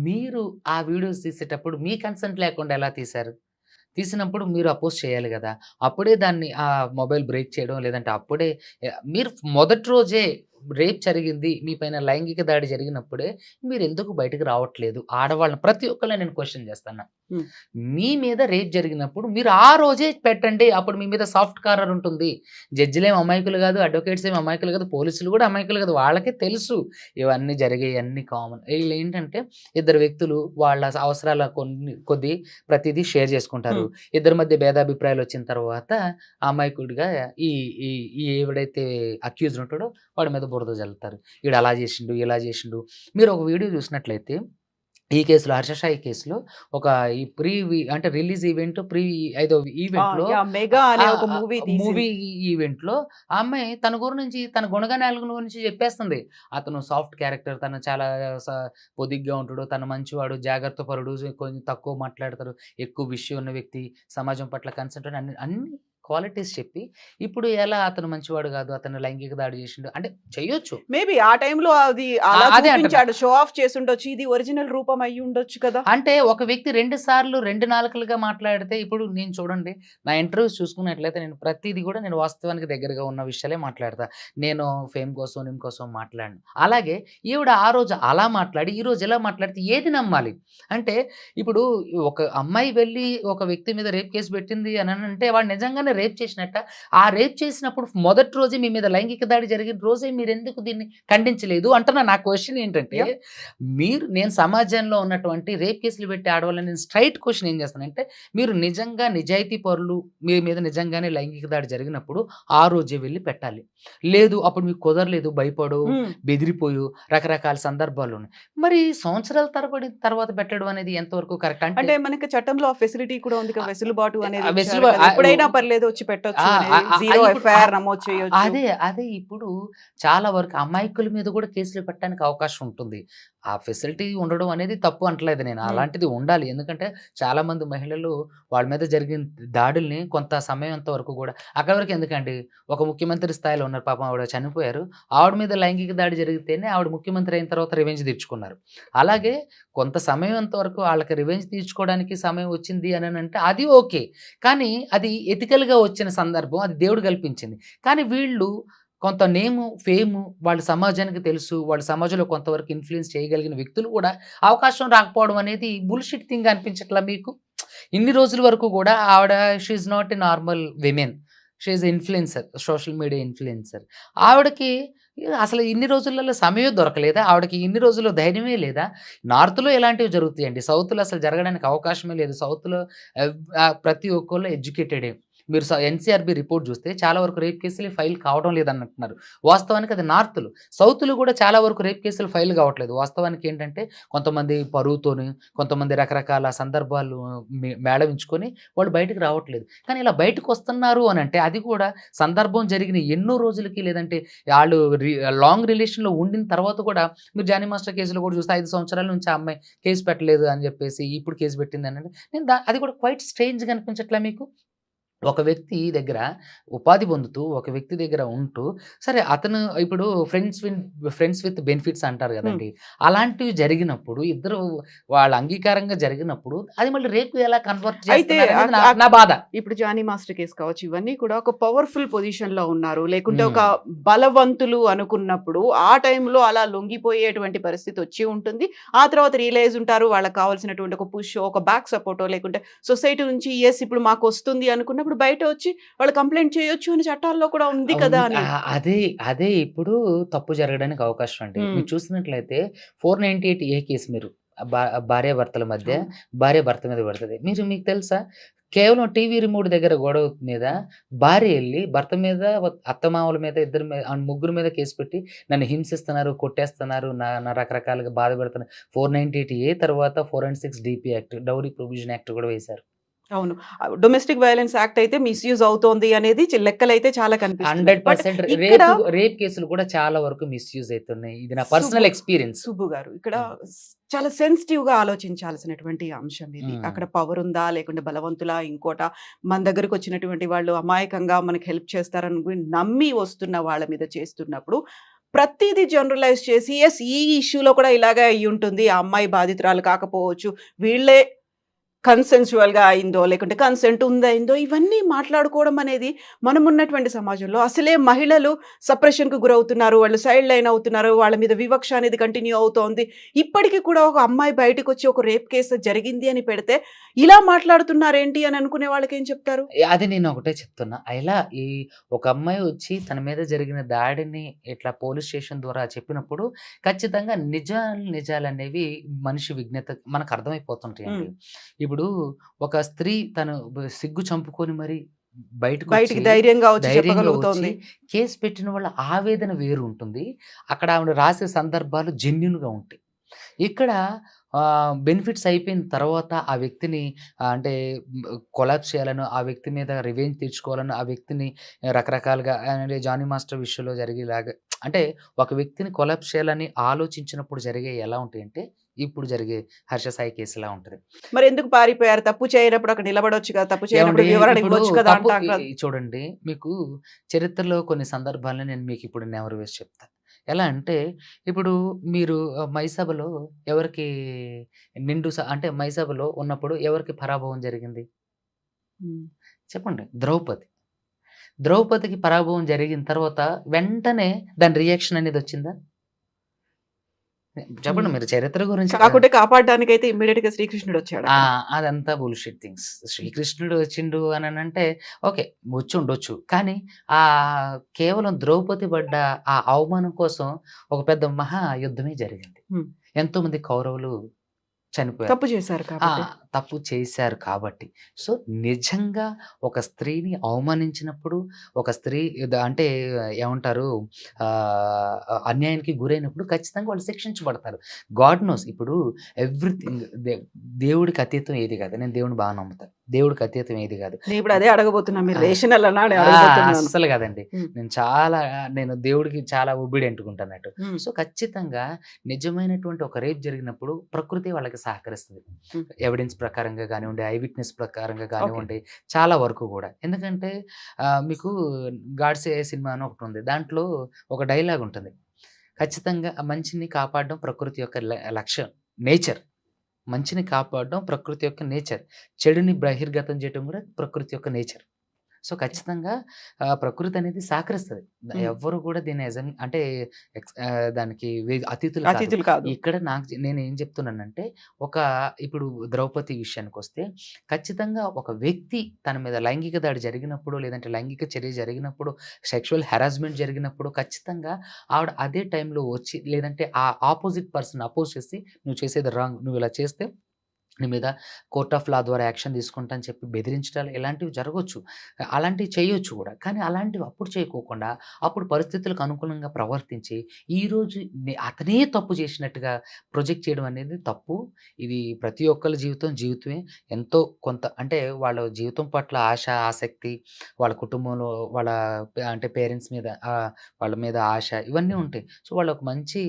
మీరు ఆ వీడియోస్ తీసేటప్పుడు మీ కన్సెంట్ లేకుండా ఎలా తీశారు? తీసినప్పుడు మీరు అపోజ్ చేయాలి గదా! అప్పుడే దాన్ని మొబైల్ బ్రేక్ చేయడం లేదంటే అప్పుడే మీరు మొదటి రోజే రేప్ జరిగింది. మీ పైన లైంగిక దాడి జరిగినప్పుడే మీరెందుకు బయటకి రావట్లేదు? ఆడవాళ్ళని ప్రతి ఒక్కళ్ళని నేను క్వెషన్ చేస్తన్నా. హ్మ్. మీ మీద రేప్ జరిగినప్పుడు మీరు ఆ రోజే పెట్టండి. అప్పుడు మీ మీద సాఫ్ట్ కార్నర్ ఉంటుంది. జడ్జిలేమి అమాయకులు గాదు. అడ్వొకేట్స్ ఏమి అమాయకులు గాదు. పోలీసులు గూడా అమాయకులు గాదు. వాళ్ళకే తెలుసు ఇవన్నీ జరిగాయన్నీ కామన్. ఈళ్ళేంటంటే ఇద్దరు వ్యక్తులు వాళ్ళ అవసరాల కొద్దీ ప్రతీదీ షేర్ చేసుకుంటారు. హ్మ్. ఇద్దరి మధ్య భేదాభిప్రాయాలొచ్చిన తర్వాత ఆ అమాయకుడిగా ఈ ఈ ఈ ఎవడైతే అక్యూజ్డ్ ఉంటాడో వాడి మీద బురద జల్లుతారు. ఈడు అలా చేసిండు, ఇలా చేసిండు. మీరు ఒక వీడియో చూసినట్లయితే ఈ కేసులో 'హర్ష సాయి' కేసులో ఒక ఈ అంటే రిలీజ్ ఈవెంట్ ఏదో ఈవెంట్‌లో యాహ్! 'మెగా' అనే ఒక మూవీ మూవీ తీసింది. ఈవెంట్‌లో ఆ అమ్మాయి తన గురించి తన గుణగణాల గురించి చెప్పేస్తుంది. అతను సాఫ్ట్ క్యారెక్టర్, తను చాలా స పొదిగ్గా ఉంటాడు, తను మంచివాడు, జాగ్రత్త పరుడు, కొంచెం తక్కువ మాట్లాడతారు, ఎక్కువ విషయం ఉన్న వ్యక్తి, సమాజం పట్ల కన్సర్న్ అన్ని అన్ని క్వాలిటీస్ చెప్పి, ఇప్పుడు ఎలా అతను మంచివాడు కాదు, అతను లైంగిక దాడి చేసిండు అంటే చేయొచ్చు. మేబీ ఆ టైంలో అది అలా అదే అంటున్నా. చూపించాడు. షో ఆఫ్ చేసుండొచ్చు. ఇది ఒరిజినల్ రూపం అయ్యుండొచ్చు కదా! అంటే ఒక వ్యక్తి 2 సార్లు 2 నాలుకలుగా మాట్లాడితే ఇప్పుడు నేను చూడండి, నా ఇంటర్వ్యూస్ చూసుకున్నట్లయితే నేను ప్రతీది కూడా నేను వాస్తవానికి దగ్గరగా ఉన్న విషయాలే మాట్లాడతా. నేను ఫేమ్ కోసం, నేమ్ కోసం మాట్లాడను. అలాగే ఈవిడ ఆ రోజు అలా మాట్లాడి, ఈ రోజు ఇలా మాట్లాడితే ఏది నమ్మాలి? అంటే ఇప్పుడు ఒక అమ్మాయి వెళ్లి ఒక వ్యక్తి మీద రేప్ కేస్ పెట్టింది అనంటే వాడు నిజంగానే రేప్ చేసినట్టా? ఆ రేప్ చేసినప్పుడు మొదటి రోజే మీ మీద లైంగిక దాడి జరిగిన రోజే మీరెందుకు దీన్ని ఖండించలేదు అంటున్నా. నా క్వెషన్ ఏంటంటే, యాహ్! నేను సమాజంలో ఉన్నటువంటి రేప్ కేసులు పెట్టే ఆడవాళ్ళని నేను స్ట్రెయిట్ క్వెషన్ ఏం చేస్తానంటే, మీరు నిజంగా నిజాయితీ పరులు, మీ మీద నిజంగానే లైంగిక దాడి జరిగినప్పుడు ఆ రోజే వెళ్లి పెట్టాలి. లేదు అప్పుడు మీకు కుదరలేదు, భయపడో, హ్మ్. బెదిరిపోయో రకరకాల సందర్భాలున్నాయి. మరి సంవత్సరాల తరబడి తర్వాత పెట్టడం అనేది ఎంతవరకు కరెక్ట్? అంటే అంటే మనకి చట్టంలో ఆ ఫెసిలిటీ కూడా ఉంది కదా! వెసులుబాటు అనేది ఇచ్చారు వెసులుబా కదా! ఎప్పుడైనా పర్లేదు వచ్చి పెట్టొచ్చు అనేది. జీరో ఇప్పుడు ఎఫ్ఐఆర్ నమోదు చేయొచ్చు. అదే ఇప్పుడు చాలా వరకు అమాయకుల మీద కూడా కేసులు పెట్టడానికి అవకాశం ఉంటుంది. ఆ ఫెసిలిటీ ఉండడం అనేది తప్పు అంటలేదు నేను. హ్మ్. అలాంటిది ఉండాలి. ఎందుకంటే చాలామంది మహిళలు వాళ్ళ మీద జరిగిన దాడుల్ని కొంత సమయంత వరకు కూడా అక్కడి వరకు ఎందుకండి, ఒక ముఖ్యమంత్రి స్థాయిలో ఉన్నారు పాపం ఆవిడ చనిపోయారు. ఆవిడ మీద లైంగిక దాడి జరిగితేనే ఆవిడ ముఖ్యమంత్రి అయిన తర్వాత రివెంజ్ తీర్చుకున్నారు. అలాగే కొంత సమయంత వరకు ఆళ్ళకి రివెంజ్ తీర్చుకోవడానికి సమయం వచ్చింది అననంటే అది ఓకే. కానీ అది ఎథికల్‌గా వచ్చిన సందర్భం. అది దేవుడు కల్పించింది. కానీ వీళ్ళు కొంత నేము, ఫేము వాళ్ళ సమాజానికి తెలుసు. వాళ్ళ సమాజంలో కొంతవరకు ఇన్‌ఫ్లూయెన్స్ చేయగలిగిన వ్యక్తులు కూడా అవకాశం రాకపోవడం అనేది బుల్‌షిట్ థింగ్ అనిపించట్లా మీకు? ఇన్ని రోజుల వరకు గూడా ఆవిడ she is not a normal women. She is influencer. Social media influencer. ఆవిడకి అసలు ఇన్ని రోజులలో సమయం దొరకలేదా? ఆవిడకి ఇన్ని రోజుల్లో ధైర్యమే లేదా? నార్త్‌లో ఇలాంటివి జరుగుతాయండి. సౌత్‌లో అసలు జరగడానికి అవకాశమే లేదు. సౌత్‌లో ప్రతి ఒక్కళ్ళు ఎడ్యుకేటెడే. మీరు ఎన్‌సీఆర్‌బీ రిపోర్ట్ చూస్తే చాలా వరకు రేప్ కేసులు ఫైల్ కావడం లేదనంటున్నారు. వాస్తవానికి అది నార్త్‌లో. సౌత్‌లో కూడా చాలా వరకు రేప్ కేసులు ఫైల్ కావట్లేదు. వాస్తవానికి ఏంటంటే కొంతమంది పరువుతోని, కొంతమంది రకరకాల సందర్భాలు మేళవించుకొని వాళ్ళు బయటకి రావట్లేదు. కానీ ఇలా బయటకొస్తున్నారు అనంటే అది కూడా సందర్భం జరిగిన ఎన్నో రోజులకి లేదంటే ఆళ్ళు లాంగ్ రిలేషన్‌లో ఉండిన తర్వాత కూడా మీరు 'జానీ మాస్టర్' కేసులో కూడా చూస్తే 5 సంవత్సరాల నుంచి ఆ అమ్మాయి కేస్ పెట్టలేదు అని చెప్పేసి ఇప్పుడు కేస్ పెట్టిందనంటే నేను అది కూడా క్వైట్ స్ట్రేంజ్‌గా అనిపించట్లా మీకు? ఒక వ్యక్తి దగ్గర ఉపాధి పొందుతూ, ఒక వ్యక్తి దగ్గర ఉంటూ, సరే అతను ఇప్పుడు ఫ్రెండ్స్ విత్ బెనిఫిట్స్ అంటారు హ్మ్. గదండీ! అలాంటివి జరిగినప్పుడు ఇద్దరు వాళ్ళ అంగీకారంగా జరిగినప్పుడు అది మళ్ళీ రేపు ఎలా కన్వర్ట్ అయితే చేస్తున్నారనేది అక్ నా అక్ నా బాధ. ఇప్పుడు 'జానీ మాస్టర్' కేస్ కావచ్చు. ఇవన్నీ కూడా ఒక పవర్‌ఫుల్ పొజిషన్‌లో ఉన్నారు. లేకుంటే ఒక హ్మ్. బలవంతులు అనుకున్నప్పుడు ఆ టైంలో అలా లొంగిపోయేటువంటి పరిస్థితి వచ్చి ఉంటుంది. ఆ తర్వాత రియలైజ్ ఉంటారు. వాళ్ళకి కావాల్సినటువంటి ఒక పుషో, ఒక బ్యాక్ సపోర్టో లేకుంటే సొసైటీ నుంచి యెస్ ఇప్పుడు మాకొస్తుంది అనుకున్నప్పుడు బయట వచ్చి వాళ్ళు కంప్లెయింట్ చేయొచ్చు అని చట్టాల్లో కూడా ఉంది కదా! అని. అదే ఇప్పుడు తప్పు జరగడానికి అవకాశం అండి. హ్మ్. మీరు చూసినట్లయితే 498 ఏ కేసు మీరు భా భార్యాభర్తల మధ్య అవును. భార్య భర్త మీద పడతది. మీకు తెలుసా? కేవలం టీవీ రిమోట్ దగ్గర గొడవ మీద భార్య ఎళ్లి భర్త మీద, అత్తమామల మీద, ఇద్దరి మీద ముగ్గురు మీద కేస్ పెట్టి నన్ను హింసిస్తున్నారు, కొట్టేస్తున్నారు, నా నా రకరకాలుగా బాధపెడుతున్నారు. 498 ఏ తర్వాత 406 DP act, dowry provision act కూడా వేశారు. అవును. డొమెస్టిక్ వయలెన్స్ యాక్ట్ అయితే మిస్‌యూజ్ అవుతోంది అనేది లెక్కలైతే చాలా కనిపిస్తున్నాయి. బట్ 100% ఇక్కడ రేప్ కేసులు కూడా చాలా వరకు మిస్‌యూజ్ అయితున్నాయి. ఇది నా సుబ్బు పర్సనల్ ఎక్స్‌పీరియన్స్. సుబ్బు గారు ఇక్కడ హ్మ్. చాలా సెన్సిటివ్‌గా ఆలోచించాల్సినటువంటి అంశం ఇది. హ్మ్. అక్కడ పవర్ ఉందా? లేకుంటే బలవంతులా? ఇంకోటా? మన దగ్గరకొచ్చినటువంటి వాళ్ళు అమాయకంగా మనకు హెల్ప్ చేస్తారని నమ్మి వస్తున్న వాళ్ళ మీద చేస్తున్నప్పుడు ప్రతీదీ జనరలైజ్ చేసి యెస్ ఈ ఇష్యూలో కూడా ఇలాగే అయ్యుంటుంది. ఆ అమ్మాయి బాధితురాలు కాకపోవచ్చు. వీళ్ళే కన్సెన్షువల్‌గా అయిందో, లేకుంటే కన్సెంట్ ఉందయిందో, ఇవన్నీ మాట్లాడుకోవడం అనేది మనమున్నటువంటి సమాజంలో అసలే మహిళలు సప్రెషన్‌కు గురవుతున్నారు. వాళ్ళు సైడ్ లైన్ అవుతున్నారు. వాళ్ళ మీద వివక్ష అనేది కంటిన్యూ అవుతోంది. ఇప్పటికి కూడా ఒక అమ్మాయి బయటకొచ్చి ఒక రేప్ కేసు జరిగింది అని పెడితే, ఇలా మాట్లాడుతున్నారేంటి అని అనుకునే వాళ్ళకేం చెప్తారు? అది నేను ఒకటే చెప్తున్నా. ఈ ఒక అమ్మాయి వచ్చి తన మీద జరిగిన దాడిని ఇట్లా పోలీస్ స్టేషన్ ద్వారా చెప్పినప్పుడు ఖచ్చితంగా నిజాలనేవి మనిషి విజ్ఞత మనకు హ్మ్. అర్థమైపోతుంటాయండి. ఇప్పుడు ఒక స్త్రీ తను సిగ్గు చంపుకొని మరి బయటకు బయటికి వచ్చి ధైర్యంగా వచ్చి ధైర్యంగా వచ్చి చెప్పగలుగుతోంది. కేసు పెట్టిన వాళ్ళ ఆవేదన వేరు ఉంటుంది. అక్కడ ఆవిడ రాసే సందర్భాలు జెన్యూన్‌గా ఉంటాయి. ఇక్కడ బెనిఫిట్స్ అయిపోయిన తర్వాత ఆ వ్యక్తిని అంటే కొలాప్స్ చేయాలనో, ఆ వ్యక్తి మీద రివెంజ్ తీర్చుకోవాలనో, ఆ వ్యక్తిని రకరకాలుగా అంటే 'జానీ మాస్టర్' విషయంలో జరిగేలాగా అంటే ఒక వ్యక్తిని కొలాప్స్ చేయాలని ఆలోచించినప్పుడు జరిగేయి ఎలా ఉంటాయంటే, ఇప్పుడు జరిగే 'హర్ష సాయి' కేసులా ఉంటది. మరెందుకు పారిపోయారు? తప్పు చేయనప్పుడు అక్కడ నిలబడొచ్చు కదా! తప్పు చేయనప్పుడు ఏవండీ వివరణ ఇప్పుడు ఇవ్వచ్చు కదా! తప్పు అంటాం కదా! చూడండి మీకు చరిత్రలో కొన్ని సందర్భాలను నేను మీకిప్పుడు నెమరు వేసి చెప్తా. ఎలా అంటే ఇప్పుడు మీరు మైసభలో ఎవరికి అంటే మైసభలో ఉన్నప్పుడు ఎవరికి పరాభవం జరిగింది? హ్మ్. చెప్పండి. ద్రౌపది. ద్రౌపదికి పరాభవం జరిగిన తర్వాత వెంటనే దాని రియాక్షన్ అనేదొచ్చిందా? చెప్పండి హ్మ్. మీరు చరిత్ర గురించి కాకుంటే కాపాడడానికైతే ఇమ్మీడియేట్‌గా శ్రీకృష్ణుడొచ్చాడక్కడ. ఆ! అదంతా బుల్‌షిట్ థింగ్స్. శ్రీకృష్ణుడు వచ్చిండు అననంటే ఓకే. వచ్చుండొచ్చు. కానీ కేవలం ద్రౌపది పడ్డ ఆ అవమానం కోసం ఒక పెద్ద మహా యుద్ధమే జరిగింది. హ్మ్. ఎంతోమంది కౌరవులు చనిపోయారు. తప్పు చేశారు ఆ! కాబట్టి. తప్పు చేశారు కాబట్టి. సో, నిజంగా ఒక స్త్రీని అవమానించినప్పుడు, ఒక స్త్రీ అంటే ఏమంటారు అన్యాయానికి గురైనప్పుడు ఖచ్చితంగా వాళ్ళు శిక్షించబడతారు. గాడ్ నోస్ ఇప్పుడు ఎవ్రీథింగ్ దేవుడికి అతీతం ఏది కాదు. నేను దేవుడిని బాగా నమ్ముతా. దేవుడికి అతీతం ఏది కాదు. నేనిప్పుడు అదే అడగబోతున్నా. మీరు ఆ! రేషనల్ అనా అని ఆ! అడగబోతున్నాను. అస్సలు కాదండి. హ్మ్. నేను దేవుడికి చాలా ఒబీడియంట్‌గా ఉంటానన్నట్టు. హ్మ్. సో, ఖచ్చితంగా నిజమైనటువంటి ఒక రేప్ జరిగినప్పుడు ప్రకృతి వాళ్ళకి సహకరిస్తది. హ్మ్. ఎవిడెన్స్ ప్రకారంగా గానివ్వండి, ఐ విట్‌నెస్ ప్రకారంగా ఓకే. గానివ్వండి, చాలా వరకు గూడా. ఎందుకంటే మీకు 'గాడ్సే' సినిమా అని ఒకటుంది. దాంట్లో ఒక డైలాగ్ ఉంటుంది. ఖచ్చితంగా ఆ మంచిని కాపాడడం ప్రకృతి యొక్క లక్ష్యం. నేచర్. మంచిని కాపాడడం ప్రకృతి యొక్క నేచర్. చెడుని బహిర్గతం చేయటం గూడా ప్రకృతి యొక్క నేచర్. So, okay. ఖచ్చితంగా ప్రకృతి అనేది సహకరిస్తది. హ్మ్. ఎవ్వరు కూడా దీన్ని అంటే దానికి అతిథులు కాదు. అతిథులు కాదు. ఇక్కడ నేనేం చెప్తున్నానంటే, ఒక ఇప్పుడు ద్రౌపది విషయానికొస్తే, ఖచ్చితంగా ఒక వ్యక్తి తన మీద లైంగిక దాడి జరిగినప్పుడు, లేదంటే లైంగిక చర్య జరిగినప్పుడు, సెక్షువల్ హెరాస్మెంట్ జరిగినప్పుడు, ఖచ్చితంగా ఆవిడ అదే టైంలో వచ్చి, లేదంటే ఆ ఆపోజిట్ పర్సన్ అపోజ్ చేసి, "నువ్వు చేసేది రాంగ్. నువ్విలా చేస్తే నీ మీద కోర్ట్ ఆఫ్ లా ద్వారా యాక్షన్ తీసుకుంటా" అని చెప్పి బెదిరించడాలు ఇలాంటివి జరగొచ్చు. అలాంటివి చేయొచ్చు గూడా. కానీ అలాంటివి అప్పుడు చేయకోకుండా, అప్పుడు పరిస్థితులకు అనుకూలంగా ప్రవర్తించి, ఈరోజు అతనే తప్పు చేసినట్టుగా ప్రొజెక్ట్ చేయడం అనేది తప్పు. ఇది ప్రతి ఒక్కళ్ళ జీవితమే. ఎంతో కొంత అంటే వాళ్ళ జీవితం పట్ల ఆశ, ఆసక్తి, వాళ్ళ కుటుంబంలో వాళ్ళ అంటే పేరెంట్స్ మీద వాళ్ళ మీద ఆశ ఇవన్నీ ఉంటాయి. సో, వాళ్ళు ఒక మంచి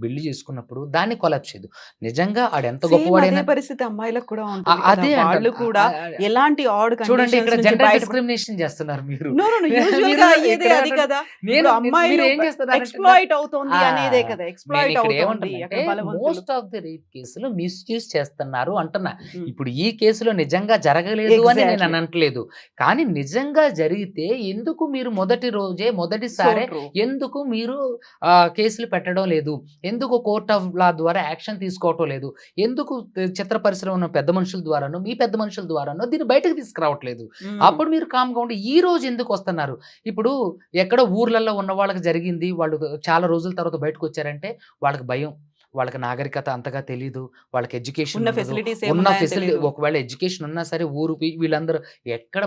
బిల్డ్ చేసుకున్నప్పుడు దాన్ని కొలాప్స్ చేయొద్దు. నిజంగా ఆడెంత సేమ్ అదే గొప్పవాడైనా పరిస్థితి అమ్మాయిలకు కూడా ఉంటుంది కదా! అదే అంటాను. వాళ్ళు కూడా ఎలాంటి ఆడ్ చూడండి కండిషన్స్ ఇక్కడ నుంచి జెండర్ బయటపడ డిస్క్రిమినేషన్ చేస్తున్నారు మీరు. నో. నో. నో. మీరు యూజువల్‌గా అయ్యేదే ఇక్కడ అది కదా! నేను ఇప్పుడు అమ్మాయిలు మీరేం చేస్తున్నారంటే ఎక్స్‌ప్లాయిట్ అవుతోంది ఆ! అనేదే కదా! ఎక్స్‌ప్లాయిట్ నేనిక్కడ అవుతోంది. ఏమంటున్నానంటే అక్కడ బలవంతులు. మోస్ట్ ఆఫ్ ది రేప్ కేసులు మిస్‌యూజ్ చేస్తున్నారు అంటున్నా. హ్మ్. ఇప్పుడు ఈ కేసులో నిజంగా జరగలేదు అని నేను ఎగ్జాక్ట్‌లీ. అనట్లేదు. కానీ నిజంగా జరిగితే ఎందుకు మీరు మొదటి రోజే సో మొదటిసారే ట్రూ. ఎందుకు మీరు కేసులు పెట్టడం లేదు? ఎందుకు కోర్ట్ ఆఫ్ లా ద్వారా యాక్షన్ తీసుకోవటం లేదు? ఎందుకు చిత్ర పరిశ్రమ ఉన్న పెద్ద మనుషుల ద్వారానో, మీ పెద్ద మనుషుల ద్వారానో దీన్ని బయటకు తీసుకురావట్లేదు? హ్మ్. అప్పుడు మీరు కామ్‌గా ఉండి ఈ రోజు ఎందుకొస్తున్నారు? ఇప్పుడు ఎక్కడో ఊర్లలో ఉన్న వాళ్ళకి జరిగింది. వాళ్ళు చాలా రోజుల తర్వాత బయటకొచ్చారంటే వాళ్ళకి భయం. వాళ్ళకి నాగరికత అంతగా తెలీదు. వాళ్ళకి ఎడ్యుకేషన్ ఉన్న ఉండదు. ఫెసిలిటీస్ ఉన్న ఏమున్నాయని తెలీదు. ఒకవేళ ఎడ్యుకేషన్ ఉన్నా సరే వీళ్ళందరూ ఎక్కడ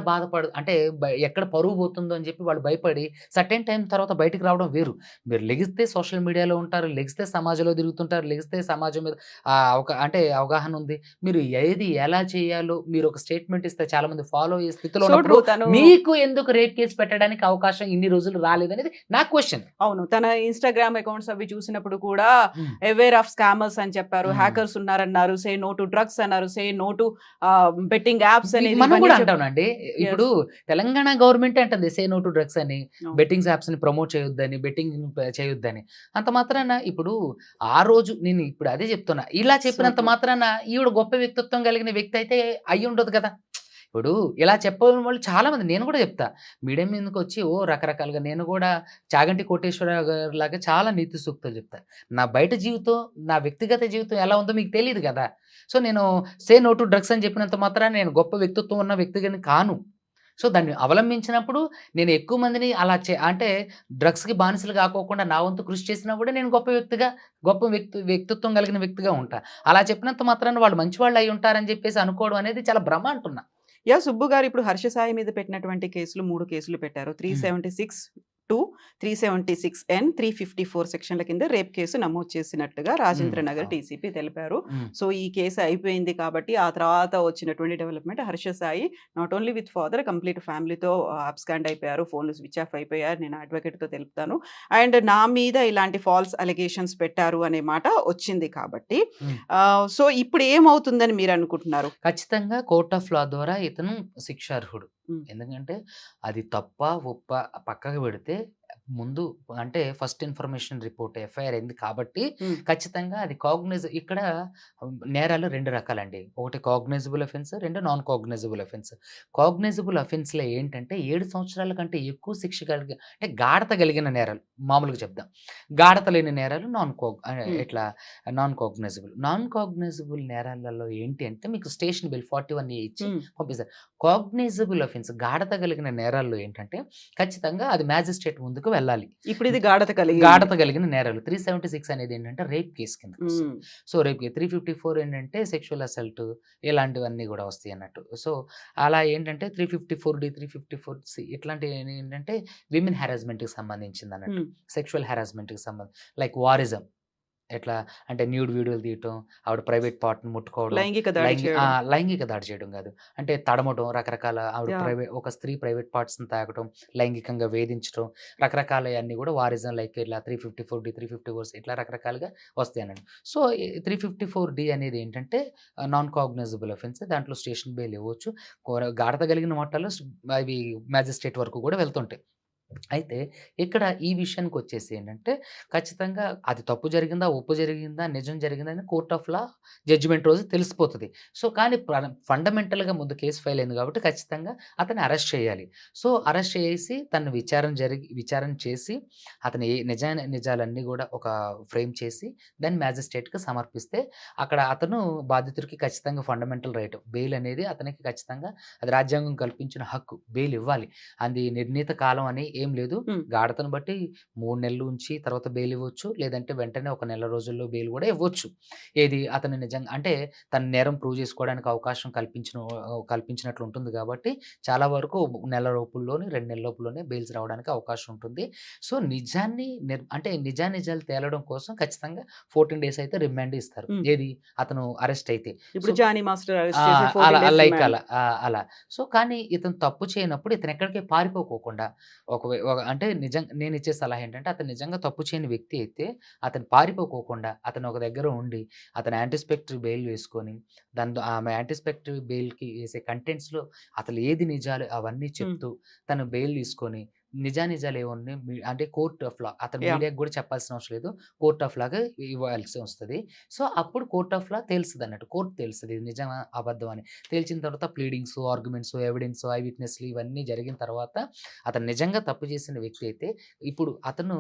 అంటే ఎక్కడ పరువు పోతుందో అని చెప్పి వాళ్ళు భయపడి సర్టెన్ టైమ్ తర్వాత బయటికి రావడం వేరు. మీరు లెగిస్తే సోషల్ మీడియాలో ఉంటారు. లెగిస్తే సమాజంలో తిరుగుతుంటారు. లెగిస్తే సమాజం మీద అంటే అవగాహన ఉంది. మీరు ఏది ఎలా చేయాలో మీరు ఒక స్టేట్మెంట్ ఇస్తే చాలామంది ఫాలో అయ్యే స్థితిలో సో ట్రూ. ఉన్నప్పుడు తను మీకు ఎందుకు రేప్ కేస్ పెట్టడానికి అవకాశం ఇన్ని రోజులు రాలేదనేది నా క్వెషన్. అవును. తన ఇన్‌స్టాగ్రామ్ అకౌంట్స్ అవి చూసినప్పుడు కూడా హ్మ్. అవేర్ ఆఫ్ స్కామర్స్ అని చెప్పారు. హ్మ్. హ్యాకర్స్ ఉన్నారన్నారు. సే నో టు డ్రగ్స్ అన్నారు. Say no to betting apps అనేది మనం ఇవన్నీ గూడా అంటామండి. ఇప్పుడు యెస్. తెలంగాణ గవర్నమెంటే అంటుంది సే నో టు డ్రగ్స్ అని, అవును. బెట్టింగ్స్ యాప్స్‌ని ప్రమోట్ చేయొద్దని, చేయొద్దని. అంత మాత్రాన ఇప్పుడు ఆ రోజు నేను ఇప్పుడు అదే చెప్తున్నా. ఇలా సో చెప్పినంత ట్రూ. మాత్రాన ఈవిడ గొప్ప వ్యక్తిత్వం కలిగిన వ్యక్తి అయితే అయ్యుండదు కదా! ఇప్పుడు ఇలా చెప్పని వాళ్ళు చాలా మంది నేను కూడా చెప్తా. మీడియా మీదకొచ్చి రకరకాలుగా నేను కూడా చాగంటి కోటేశ్వరరావు గారిలాగా చాలా నీతి సూక్తులు చెప్తా. నా బయట జీవితం, నా వ్యక్తిగత జీవితం ఎలా ఉందో మీకు తెలీదు గదా! సో, నేను సే నో టు డ్రగ్స్ అని చెప్పినంత మాత్రాన నేను గొప్ప వ్యక్తిత్వం ఉన్న వ్యక్తిని కాను. సో, దాన్ని అవలంబించినప్పుడు నేను ఎక్కువ మందిని అలా అంటే డ్రగ్స్‌కి బానిసలు కాకోకుండా నా వంతు కృషి చేసినా కూడా నేను గొప్ప వ్యక్తిత్వం కలిగిన వ్యక్తిగా ఉంటా. అలా చెప్పినంత మాత్రాన వాళ్ళు మంచివాళ్ళు అయ్యుంటారని చెప్పేసి అనుకోవడం అనేది చాలా భ్రమ అంటున్నా. సుబ్బు గారు ఇప్పుడు హర్ష సాయి మీద పెట్టినటువంటి కేసులు 3 కేసులు పెట్టారు. 376(2), 376(n), 354 సెక్షన్ల కింద రేప్ కేసు నమోదు చేసినట్టుగా రాజేంద్ర నగర్ అవును. డీసీపీ తెలిపారు. హ్మ్. సో, ఈ కేసు అయిపోయింది కాబట్టి ఆ తర్వాత వచ్చినటువంటి development Harsha Sai not only with father complete ఫ్యామిలీతో అబ్స్కాండ్ అయిపోయారు. ఫోన్‌లు స్విచ్ ఆఫ్ అయిపోయారు. నేను అడ్వొకేట్‌తో తెలుపుతాను. అండ్ నా మీద ఇలాంటి ఫాల్స్ అలిగేషన్స్ పెట్టారు అనే మాట వచ్చింది కాబట్టి హ్మ్. సో, ఇప్పుడు ఏమవుతుందని మీరనుకుంటున్నారు? ఖచ్చితంగా కోర్ట్ ఆఫ్ లా ద్వారా ఇతను శిక్షార్హుడు. హ్మ్. ఎందుకంటే అది తప్పా, ఒప్పా పక్కకు పెడితే ముందు అంటే ఫస్ట్ ఇన్ఫర్మేషన్ రిపోర్ట్ ఎఫ్ఐఆర్ అయింది కాబట్టి హ్మ్. ఖచ్చితంగా అది ఇక్కడ నేరాలు 2 రకాలండి. ఒకటి cognizable offence, 2 non cognizable offence. Cognizable అఫెన్స్‌లో ఏంటంటే 7 సంవత్సరాల కంటే ఎక్కువ శిక్ష అంటే గాఢత కలిగిన నేరాలు మామూలుగా చెప్దాం. గాఢత లేని నేరాలు హ్మ్. ఇట్లా నాన్ కాగ్నిజబుల్. నాన్ కాగ్నిజబుల్ నేరాలలో ఏంటి అంటే మీకు స్టేషన్ బిల్ 41 ఏ ఇచ్చి హ్మ్. పంపిస్తారు. కాగ్నిజబుల్ అఫెన్స్ గాఢత కలిగిన నేరాల్లో ఏంటంటే ఖచ్చితంగా అది మ్యాజిస్ట్రేట్ ముందుకు వెళ్ళాలి. ఇప్పుడు ఇది గాఢత కలిగింది. గాఢత కలిగిన నేరాలు. 376 అనేది ఏంటంటే రేప్ కేస్ కిందకొస్తది. హ్మ్. సో, రేప్ 354 ఏంటంటే సెక్షువల్ అసల్ట్ ఇలాంటివన్నీ గూడా వస్తాయన్నట్టు. సో, అలా ఏంటంటే 354 డి, 354 సి ఇట్లాంటివి ఏంటంటే విమెన్ హారాస్మెంట్‌కి సంబంధించిందన్నట్టు. హ్మ్. సెక్షువల్ హారాస్మెంట్‌కి లైక్ వారిజం. ఎట్లా అంటే న్యూడ్ వీడియోలు తీయటం, ఆవిడ ప్రైవేట్ పార్ట్‌ని ముట్టుకోవడం, లైంగిక దాడి చేయడం. లైంగిక దాడి చేయడం గాదు. అంటే తడమడం, రకరకాల ఆవిడ యాహ్! ఒక స్త్రీ ప్రైవేట్ పార్ట్స్‌ని తాకటం, లైంగికంగా వేధించడం, రకరకాలయన్నీ గూడా వారిజం లైక్ ఇట్లా 354 డి, 354 ఇట్లా రకరకాలుగా వస్తాయనండి. సో, ఈ 354 అనేది ఏంటంటే నాన్ కాగ్నిజబుల్ అఫెన్స్. దాంట్లో స్టేషన్ బెయిల్ ఇవ్వచ్చు. గాఢత కలిగిన మట్టాలో అవి మ్యాజిస్ట్రేట్ వరకు గూడా వెళ్తుంటాయి. అయితే ఇక్కడ ఈ విషయానికొచ్చేసి ఏంటంటే, ఖచ్చితంగా అది తప్పు జరిగిందా, ఒప్పు జరిగిందా, నిజం జరిగిందా అని కోర్ట్ ఆఫ్ లా జడ్జిమెంట్ రోజు తెలిసిపోతది. సో, కానీ ఫండమెంటల్‌గా ముందు కేస్ ఫైల్ అయింది కాబట్టి ఖచ్చితంగా అతన్ని అరెస్ట్ చేయాలి. సో, అరెస్ట్ చేసి తను విచారణ చేసి అతని నిజాలన్నీ గూడా ఒక ఫ్రేమ్ చేసి దాన్ని మ్యాజిస్ట్రేట్‌కి సమర్పిస్తే అక్కడ అతను బాధితుడికి ఖచ్చితంగా ఫండమెంటల్ రైట్ బెయిల్ అనేది అతనికి ఖచ్చితంగా అది రాజ్యాంగం కల్పించిన హక్కు. బెయిల్ ఇవ్వాలి. అది నిర్ణీత కాలం అని ఏం లేదు. హ్మ్. గాఢతను బట్టి 3 నెలలు ఉంచి తర్వాత బెయిల్ ఇవ్వచ్చు. లేదంటే వెంటనే ఒక నెల రోజుల్లో బెయిల్ గూడా ఇవ్వచ్చు. ఏది అతను నిజంగా అంటే తన నేరం ప్రూవ్ చేసుకోవడానికి అవకాశం కల్పించినట్లు ఉంటుంది గాబట్టి చాలా వరకు నెల లోపుల్లోనే 2 నెలల లోపులోనే బెయిల్స్ రావడానికి అవకాశం ఉంటుంది. సో, నిజాన్ని అంటే నిజానిజాలు తేలడం కోసం ఖచ్చితంగా 14 డేస్ అయితే రిమాండ్ ఇస్తారు. హ్మ్. ఏది అతను అరెస్ట్ అయితే. సో ఇప్పుడు జానీ మాస్టర్ అరెస్ట్ ఆ! చేసి 14 అలా డేస్ లైక్ రిమాండ్. అలా. అలా. సో, కానీ ఇతను తప్పు చేయనప్పుడు ఇతను ఎక్కడికి పారిపోకోకుండా అంటే నేనిచ్చే సలహా ఏంటంటే అతను నిజంగా తప్పు చేయని వ్యక్తి అయితే అతను పారిపోకోకుండా అతను ఒక దగ్గర ఉండి అతను యాంటిసిపేటరీ బెయిల్ వేసుకొని ఆమె యాంటిసిపేటరీ బెయిల్‌కి వేసే కంటెంట్స్‌లో అసలు ఏది నిజాలు అవన్నీ హ్మ్. చెప్తూ తను బెయిల్ తీసుకొని నిజానిజాలు ఏమున్నాయి అంటే కోర్ట్ ఆఫ్ లా అతను యాహ్! మీడియాకి గూడా చెప్పాల్సిన అవసరం లేదు. కోర్ట్ ఆఫ్ లాగా ఇవ్వాల్సి వస్తది. సో, అప్పుడు కోర్ట్ ఆఫ్ లా తెలుస్తదన్నట్టు. కోర్ట్ తెలుస్తది. ఇది నిజమా? అబద్ధమా అని. తేల్చిన తర్వాత ప్లీడింగ్స్, ఆర్గ్యుమెంట్స్, ఎవిడెన్స్, ఐ విట్‌నెస్‌లు ఇవన్నీ జరిగిన తర్వాత అతను నిజంగా తప్పు చేసిన వ్యక్తి అయితే ఇప్పుడు అతను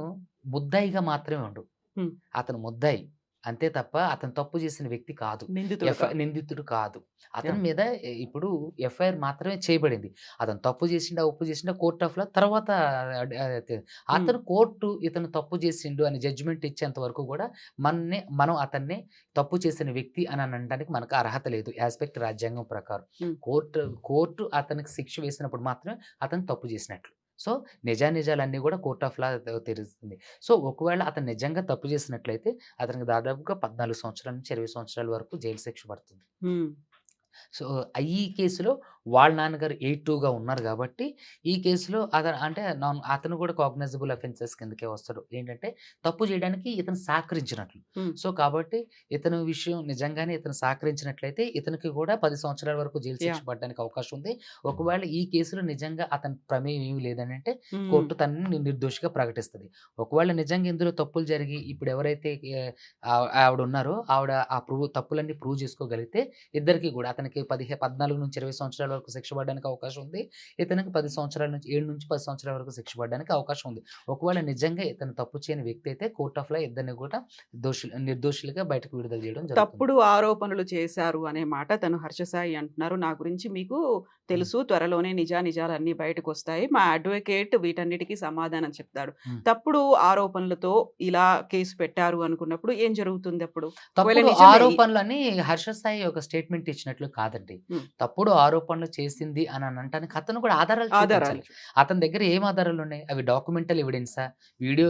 ముద్దాయిగా మాత్రమే ఉండు. హ్మ్. అతను ముద్దాయి. అంతే తప్ప అతను తప్పు చేసిన వ్యక్తి కాదు. నిందితుడు కాదు. నిందితుడు కాదు. అతని యాహ్! మీద ఇప్పుడు ఎఫ్ఐఆర్ మాత్రమే చేయబడింది. అతను తప్పు చేసిండా, ఒప్పు చేసిండా కోర్ట్ ఆఫ్ లా తర్వాత హ్మ్. అతను కోర్టు ఇతను తప్పు చేసిండు అని జడ్జిమెంట్ ఇచ్చేంత వరకు గూడా మనం అతన్ని తప్పు చేసిన వ్యక్తి అని అనడానికి మనకు అర్హత లేదు. యాస్ పర్ రాజ్యాంగం ప్రకారం. హ్మ్. కోర్టు అతనికి శిక్ష వేసినప్పుడు మాత్రమే అతను తప్పు చేసినట్లు. సో, నిజానిజాలన్నీ గూడా కోర్ట్ ఆఫ్ లా తెలుస్తుంది. సో, ఒకవేళ అతను నిజంగా తప్పు చేసినట్లయితే అతనికి దాదాపుగా 14 సంవత్సరాల నుంచి 20 సంవత్సరాల వరకు జైలు శిక్ష పడుతుంది. హ్మ్. సో, ఈ కేసులో వాళ్ళ నాన్నగారు 8-2గా ఉన్నారు గాబట్టి, ఈ కేసులో అంటే అతను కూడా కాగ్నిజబుల్ అఫెన్సెస్ కిందకే వస్తాడు. ఏంటంటే, తప్పు చేయడానికి ఇతను సహకరించినట్లు. హ్మ్. సో, కాబట్టి ఇతను విషయం నిజంగానే ఇతను సహకరించినట్లయితే, ఇతనికి కూడా 10 సంవత్సరాల వరకు జైలు శిక్ష యాహ్! పడడానికి అవకాశం ఉంది. ఒకవేళ ఈ కేసులో నిజంగా అతని ప్రమేయం ఏమి లేదనంటే, హ్మ్. కోర్టు తనని నిర్దోషిగా ప్రకటిస్తది. ఒకవేళ నిజంగా ఇందులో తప్పులు జరిగి, ఇప్పుడు ఎవరైతే ఆవిడున్నారో, ఆవిడ ఆ తప్పులన్నీ ప్రూవ్ చేసుకోగలిగితే, ఇద్దరికీ గూడా అతనికి 14-20 సంవత్సరాల వరకు శిక్ష పడడానికి అవకాశం ఉంది. ఇతనికి 10 సంవత్సరాల నుంచి 7-10 సంవత్సరాల వరకు శిక్ష పడడానికి అవకాశం ఉంది. ఒకవేళ నిజంగా ఇతను తప్పు చేయని వ్యక్తి అయితే కోర్ట్ ఆఫ్ లా ఇద్దరిని కూడా నిర్దోషులుగా బయటకు విడుదల చేయడం జరుగుతుంది. తప్పుడు ఆరోపణలు చేశారు అనే మాట తను హర్ష సాయి అంటున్నారు. నా గురించి మీకు తెలుసు త్వరలోనే నిజానిజాలన్నీ బయటకొస్తాయి. మా అడ్వకేట్ వీటన్నిటికి సమాధానం చెప్తాడు. హ్మ్. తప్పుడు ఆరోపణలతో ఇలా కేసు పెట్టారు అనుకున్నప్పుడు ఏం జరుగుతుందప్పుడు? ఒకవేళ తప్పుడు నిజమే ఆరోపణలని హర్ష సాయి ఒక స్టేట్మెంట్ ఇచ్చినట్లు కాదండి. హ్మ్. తప్పుడు ఆరోపణలు చేసింది అని అనటానికి అతను కూడా ఆధారాలు ఆధారాలు. చూపించాలి. అతని దగ్గర ఏం ఆధారాలున్నాయి? అవి డాక్యుమెంటల్ ఎవిడెన్సా? వీడియో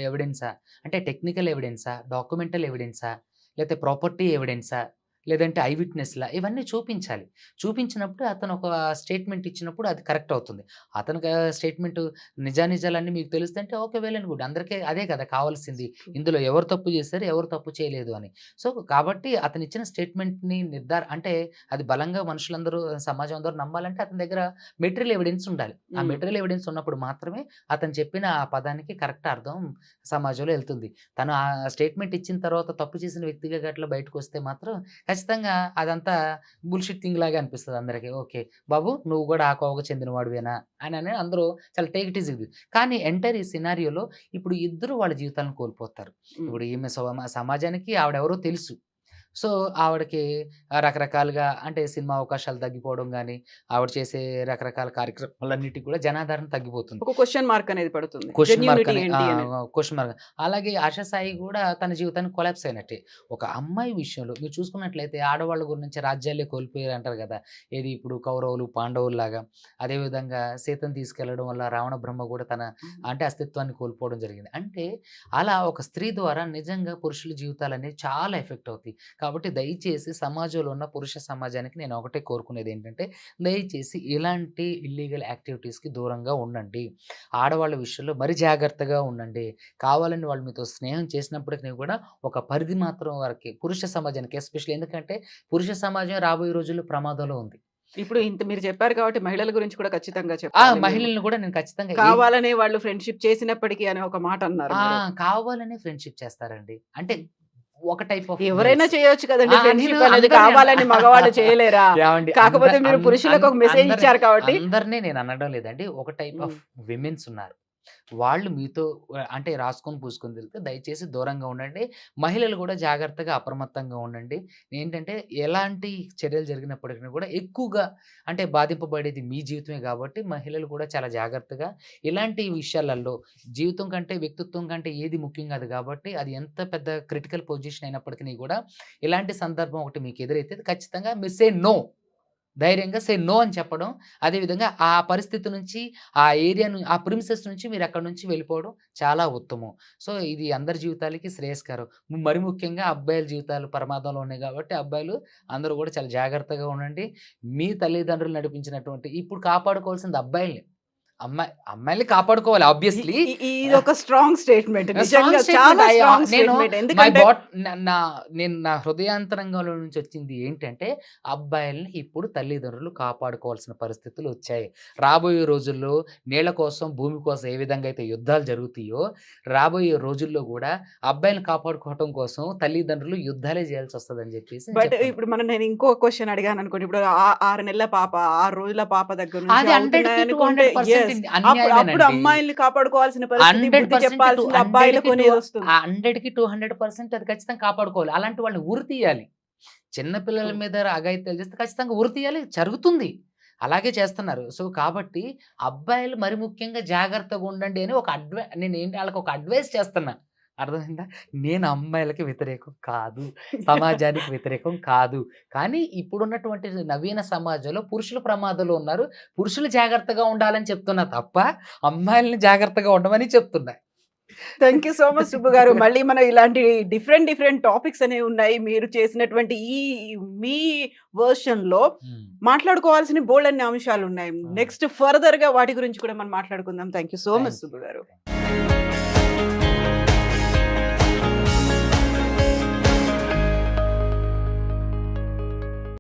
ఎవిడెన్సా? అంటే టెక్నికల్ ఎవిడెన్సా? డాక్యుమెంటల్ ఎవిడెన్సా? లేతే ప్రాపర్టీ ఎవిడెన్సా? లేదంటే ఐ విట్‌నెస్‌లా? ఇవన్నీ చూపించాలి. చూపించినప్పుడు అతను ఒక స్టేట్మెంట్ ఇచ్చినప్పుడు అది కరెక్ట్ అవుతుంది. అతనికి స్టేట్మెంట్ నిజానిజాలన్నీ మీకు తెలుస్తుంటే ఓకే. Well and good. అందరికీ అదే కదా కావాల్సింది. ఇందులో ఎవరు తప్పు చేశారు, ఎవరు తప్పు చేయలేదు అని. సో, కాబట్టి అతనిచ్చిన స్టేట్మెంట్‌ని అంటే అది బలంగా మనుషులందరూ సమాజం అందరూ నమ్మాలంటే అతని దగ్గర మెటీరియల్ ఎవిడెన్స్ ఉండాలి. ఆ హ్మ్. మెటీరియల్ ఎవిడెన్స్ ఉన్నప్పుడు మాత్రమే అతను చెప్పిన ఆ పదానికి కరెక్ట్ అర్థం సమాజంలో ఎళ్తుంది. తను ఆ స్టేట్మెంట్ ఇచ్చిన తర్వాత తప్పు చేసిన వ్యక్తిగా గట్ల బయటకొస్తే మాత్రం ఖచ్చితంగా అదంతా బుల్‌షిట్ థింగ్ లాగా అనిపిస్తది అందరికి. ఓకే. బాబు నువ్వు గూడా ఆ కోవకు చెందినవాడివేనా అని అందరూ చాలా టేక్ ఇట్ ఈజీ. కానీ ఎంటైర్ ఈ సినారియోలో ఇప్పుడు ఇద్దరు వాళ్ళ జీవితాలను కోల్పోతారు. హ్మ్. ఇప్పుడు ఈమె సమాజానికి ఆవిడెవరో తెలుసు. సో, ఆవిడకి రకరకాలుగా అంటే సినిమా అవకాశాలు తగ్గిపోవడం గాని, ఆవిడ చేసే రకరకాల కార్యక్రమాలన్నిటికి కూడా జనాదరణ తగ్గిపోతుంది. ఒక క్వెషన్ మార్క్ అనేది పడుతుంది. క్వెషన్ మార్క్ జెన్యూనిటీ అనే ఏంటి అనేది. Question mark. అలాగే ఆశా సాయి గూడా తన జీవితాన్ని కొలాప్స్ అయినట్టే. ఒక అమ్మాయి విషయంలో మీరు చూసుకున్నట్లయితే ఆడవాళ్ళ గురించి రాజ్యాలే కోల్పోయారు అంటారు గదా! ఏది ఇప్పుడు కౌరవులు, పాండవుల్లాగా. అదేవిధంగా సీతను తీసుకెళ్లడం వల్ల రావణ బ్రహ్మ గూడా తన అంటే అస్తిత్వాన్ని కోల్పోవడం జరిగింది. అంటే అలా ఒక స్త్రీ ద్వారా నిజంగా పురుషుల జీవితాలనేవి చాలా ఎఫెక్ట్ అవుతాయి. కాబట్టి దయచేసి సమాజంలో ఉన్న పురుష సమాజానికి నేను ఒకటే కోరుకునేదేంటంటే, దయచేసి ఇలాంటి ఇల్లీగల్ యాక్టివిటీస్‌కి దూరంగా ఉండండి. ఆడవాళ్ళ విషయంలో మరి జాగ్రత్తగా ఉండండి. కావాలని వాళ్ళు మీతో స్నేహం చేసినప్పటికి కూడా ఒక పరిధి మాత్రం వరకే. పురుష సమాజానికి ఎస్పెషల్లీ ఎందుకంటే, పురుష సమాజం రాబోయే రోజుల్లో ప్రమాదంలో ఉంది. ఇప్పుడు ఇంత మీరు చెప్పారు కాబట్టి మహిళల గురించి కూడా ఖచ్చితంగా చెప్పాలి మీరు. మహిళలను కూడా నేను ఖచ్చితంగా కావాలనే వాళ్ళు ఫ్రెండ్‌షిప్ చేసినప్పటికి అనే ఒక మాట అన్నారు మీరు. కావాలనే ఫ్రెండ్‌షిప్ చేస్తారండి. అంటే ఒక టైప్ ఆఫ్ ఎవరైనా గర్ల్స్. చేయొచ్చు కదండీ నేను ఫ్రెండ్‌షిప్ అనేది. అందరిని కావాలని మగవాళ్ళు చేయలేరా? ఏవండి కాకపోతే మీరు పురుషులకు ఒక మెసేజ్ అందరి ఇచ్చారు కాబట్టి. అందరిని నేను అనడం లేదండి. ఒక టైప్ ఆఫ్ హ్మ్. విమెన్స్ ఉన్నారు. వాళ్ళు మీతో అంటే రాసుకొని పూసుకొని తిరిగితే దయచేసి దూరంగా ఉండండి. మహిళలు కూడా జాగ్రత్తగా అప్రమత్తంగా ఉండండి. ఏంటంటే ఎలాంటి చర్యలు జరిగినప్పటికి కూడా ఎక్కువగా అంటే బాధింపబడేది మీ జీవితమే కాబట్టి మహిళలు కూడా చాలా జాగ్రత్తగా ఇలాంటి విషయాలలో జీవితం కంటే, వ్యక్తిత్వం కంటే ఏది ముఖ్యం కాదు కాబట్టి అది ఎంత పెద్ద క్రిటికల్ పొజిషన్ అయినప్పటికిని కూడా ఇలాంటి సందర్భం ఒకటి మీకు ఎదురైతే ఖచ్చితంగా మీరు సే నో. ధైర్యంగా సే నో అని చెప్పడం. అదేవిధంగా ఆ పరిస్థితి నుంచి, ఆ ఆ ప్రిమిసెస్ నుంచి మీరక్కడి నుంచి వెళ్ళిపోవడం చాలా ఉత్తమం. సో, ఇది అందరి జీవితాలకి శ్రేయస్కరం. మరి ముఖ్యంగా అబ్బాయిల జీవితాలు ప్రమాదంలో ఉన్నాయి గాబట్టి, అబ్బాయిలు అందరూ గూడా చాలా జాగ్రత్తగా ఉండండి. మీ తల్లిదండ్రులు నడిపించినటువంటి ఇప్పుడు కాపాడుకోవాల్సింది అబ్బాయిల్ని. అమ్మాయిల్ని కాపాడుకోవాలి ఇ ఆబ్వియస్‌లీ. ఇ ఇదొక స్ట్రాంగ్ స్టేట్మెంట్. స్ట్రాంగ్ నిజంగా స్టేట్మెంట్. చాలా స్ట్రాంగ్ నేను స్టేట్మెంట్. మై ఎందుకంటే బాట్ న నా నేను నా హృదయాంతరంగంలో నుంచి వచ్చింది ఏంటంటే, అబ్బాయిల్ని ఇప్పుడు తల్లిదండ్రులు కాపాడుకోవాల్సిన పరిస్థితులొచ్చాయి. రాబోయే రోజుల్లో నీళ్ళ కోసం, భూమి కోసం ఏ విధంగా అయితే యుద్ధాలు జరుగుతాయో, రాబోయే రోజుల్లో గూడా అబ్బాయిల్ని కాపాడుకోవటం కోసం తల్లిదండ్రులు యుద్ధాలే చేయాల్సొస్తదని జెప్పేసి నేను బట్ చెప్తున్నా. ఇప్పుడు నేను ఇంకో క్వెషన్ అడిగాననుకోండి. ఇప్పుడు 6 నెలల పాప, 6 రోజుల పాప దగ్గర నుంచి అది 100కి అవుతున్నాయనుకుంటే 200% యెస్. అప్పుడు అన్యాయమేనండి. అమ్మాయిల్ని కాపాడుకోవాల్సిన పరిస్థితి, బుద్ధి 100% చెప్పాల్సింది అబ్బాయిలకు అనేది వస్తుంది. 100కి 200% అది ఖచ్చితంగా కాపాడుకోవాలి. అలాంటి వాళ్ళని ఉరి తీయాలి. చిన్న పిల్లల ట్రూ. మీద అఘాయిత్యాలు చేస్తే ఖచ్చితంగా ఉరి తీయాలి. జరుగుతుంది. అలాగే చేస్తున్నారు. సో, కాబట్టి అబ్బాయిలు మరి ముఖ్యంగా జాగ్రత్తగా ఉండండి అని ఒక నేనేంటి ఆళ్ళకి ఒక అడ్వైస్ చేస్తున్నా. అర్థమైందా? నేను అమ్మాయిలకి వ్యతిరేకం కాదు. సమాజానికి వ్యతిరేకం కాదు. కానీ ఇప్పుడున్నటువంటి నవీన సమాజంలో పురుషులు ప్రమాదంలో ఉన్నారు. పురుషులు జాగ్రత్తగా ఉండాలని చెప్తున్నా తప్ప, అమ్మాయిలని జాగ్రత్తగా ఉండమని చెప్తున్నా. Thank you so much Subbu గారు. మళ్ళీ మనం ఇలాంటి డిఫరెంట్ టాపిక్స్ అనేవి ఉన్నాయి. మీరు చేసినటువంటి మీ వెర్షన్‌లో హ్మ్. మాట్లాడుకోవాల్సిన బోలెడన్ని అంశాలున్నాయి. ఆ! నెక్స్ట్ ఫర్దర్‌గా వాటి గురించి కూడా మనం మాట్లాడుకుందాం. Thank you so much thank you. Subbu గారు. Thank you.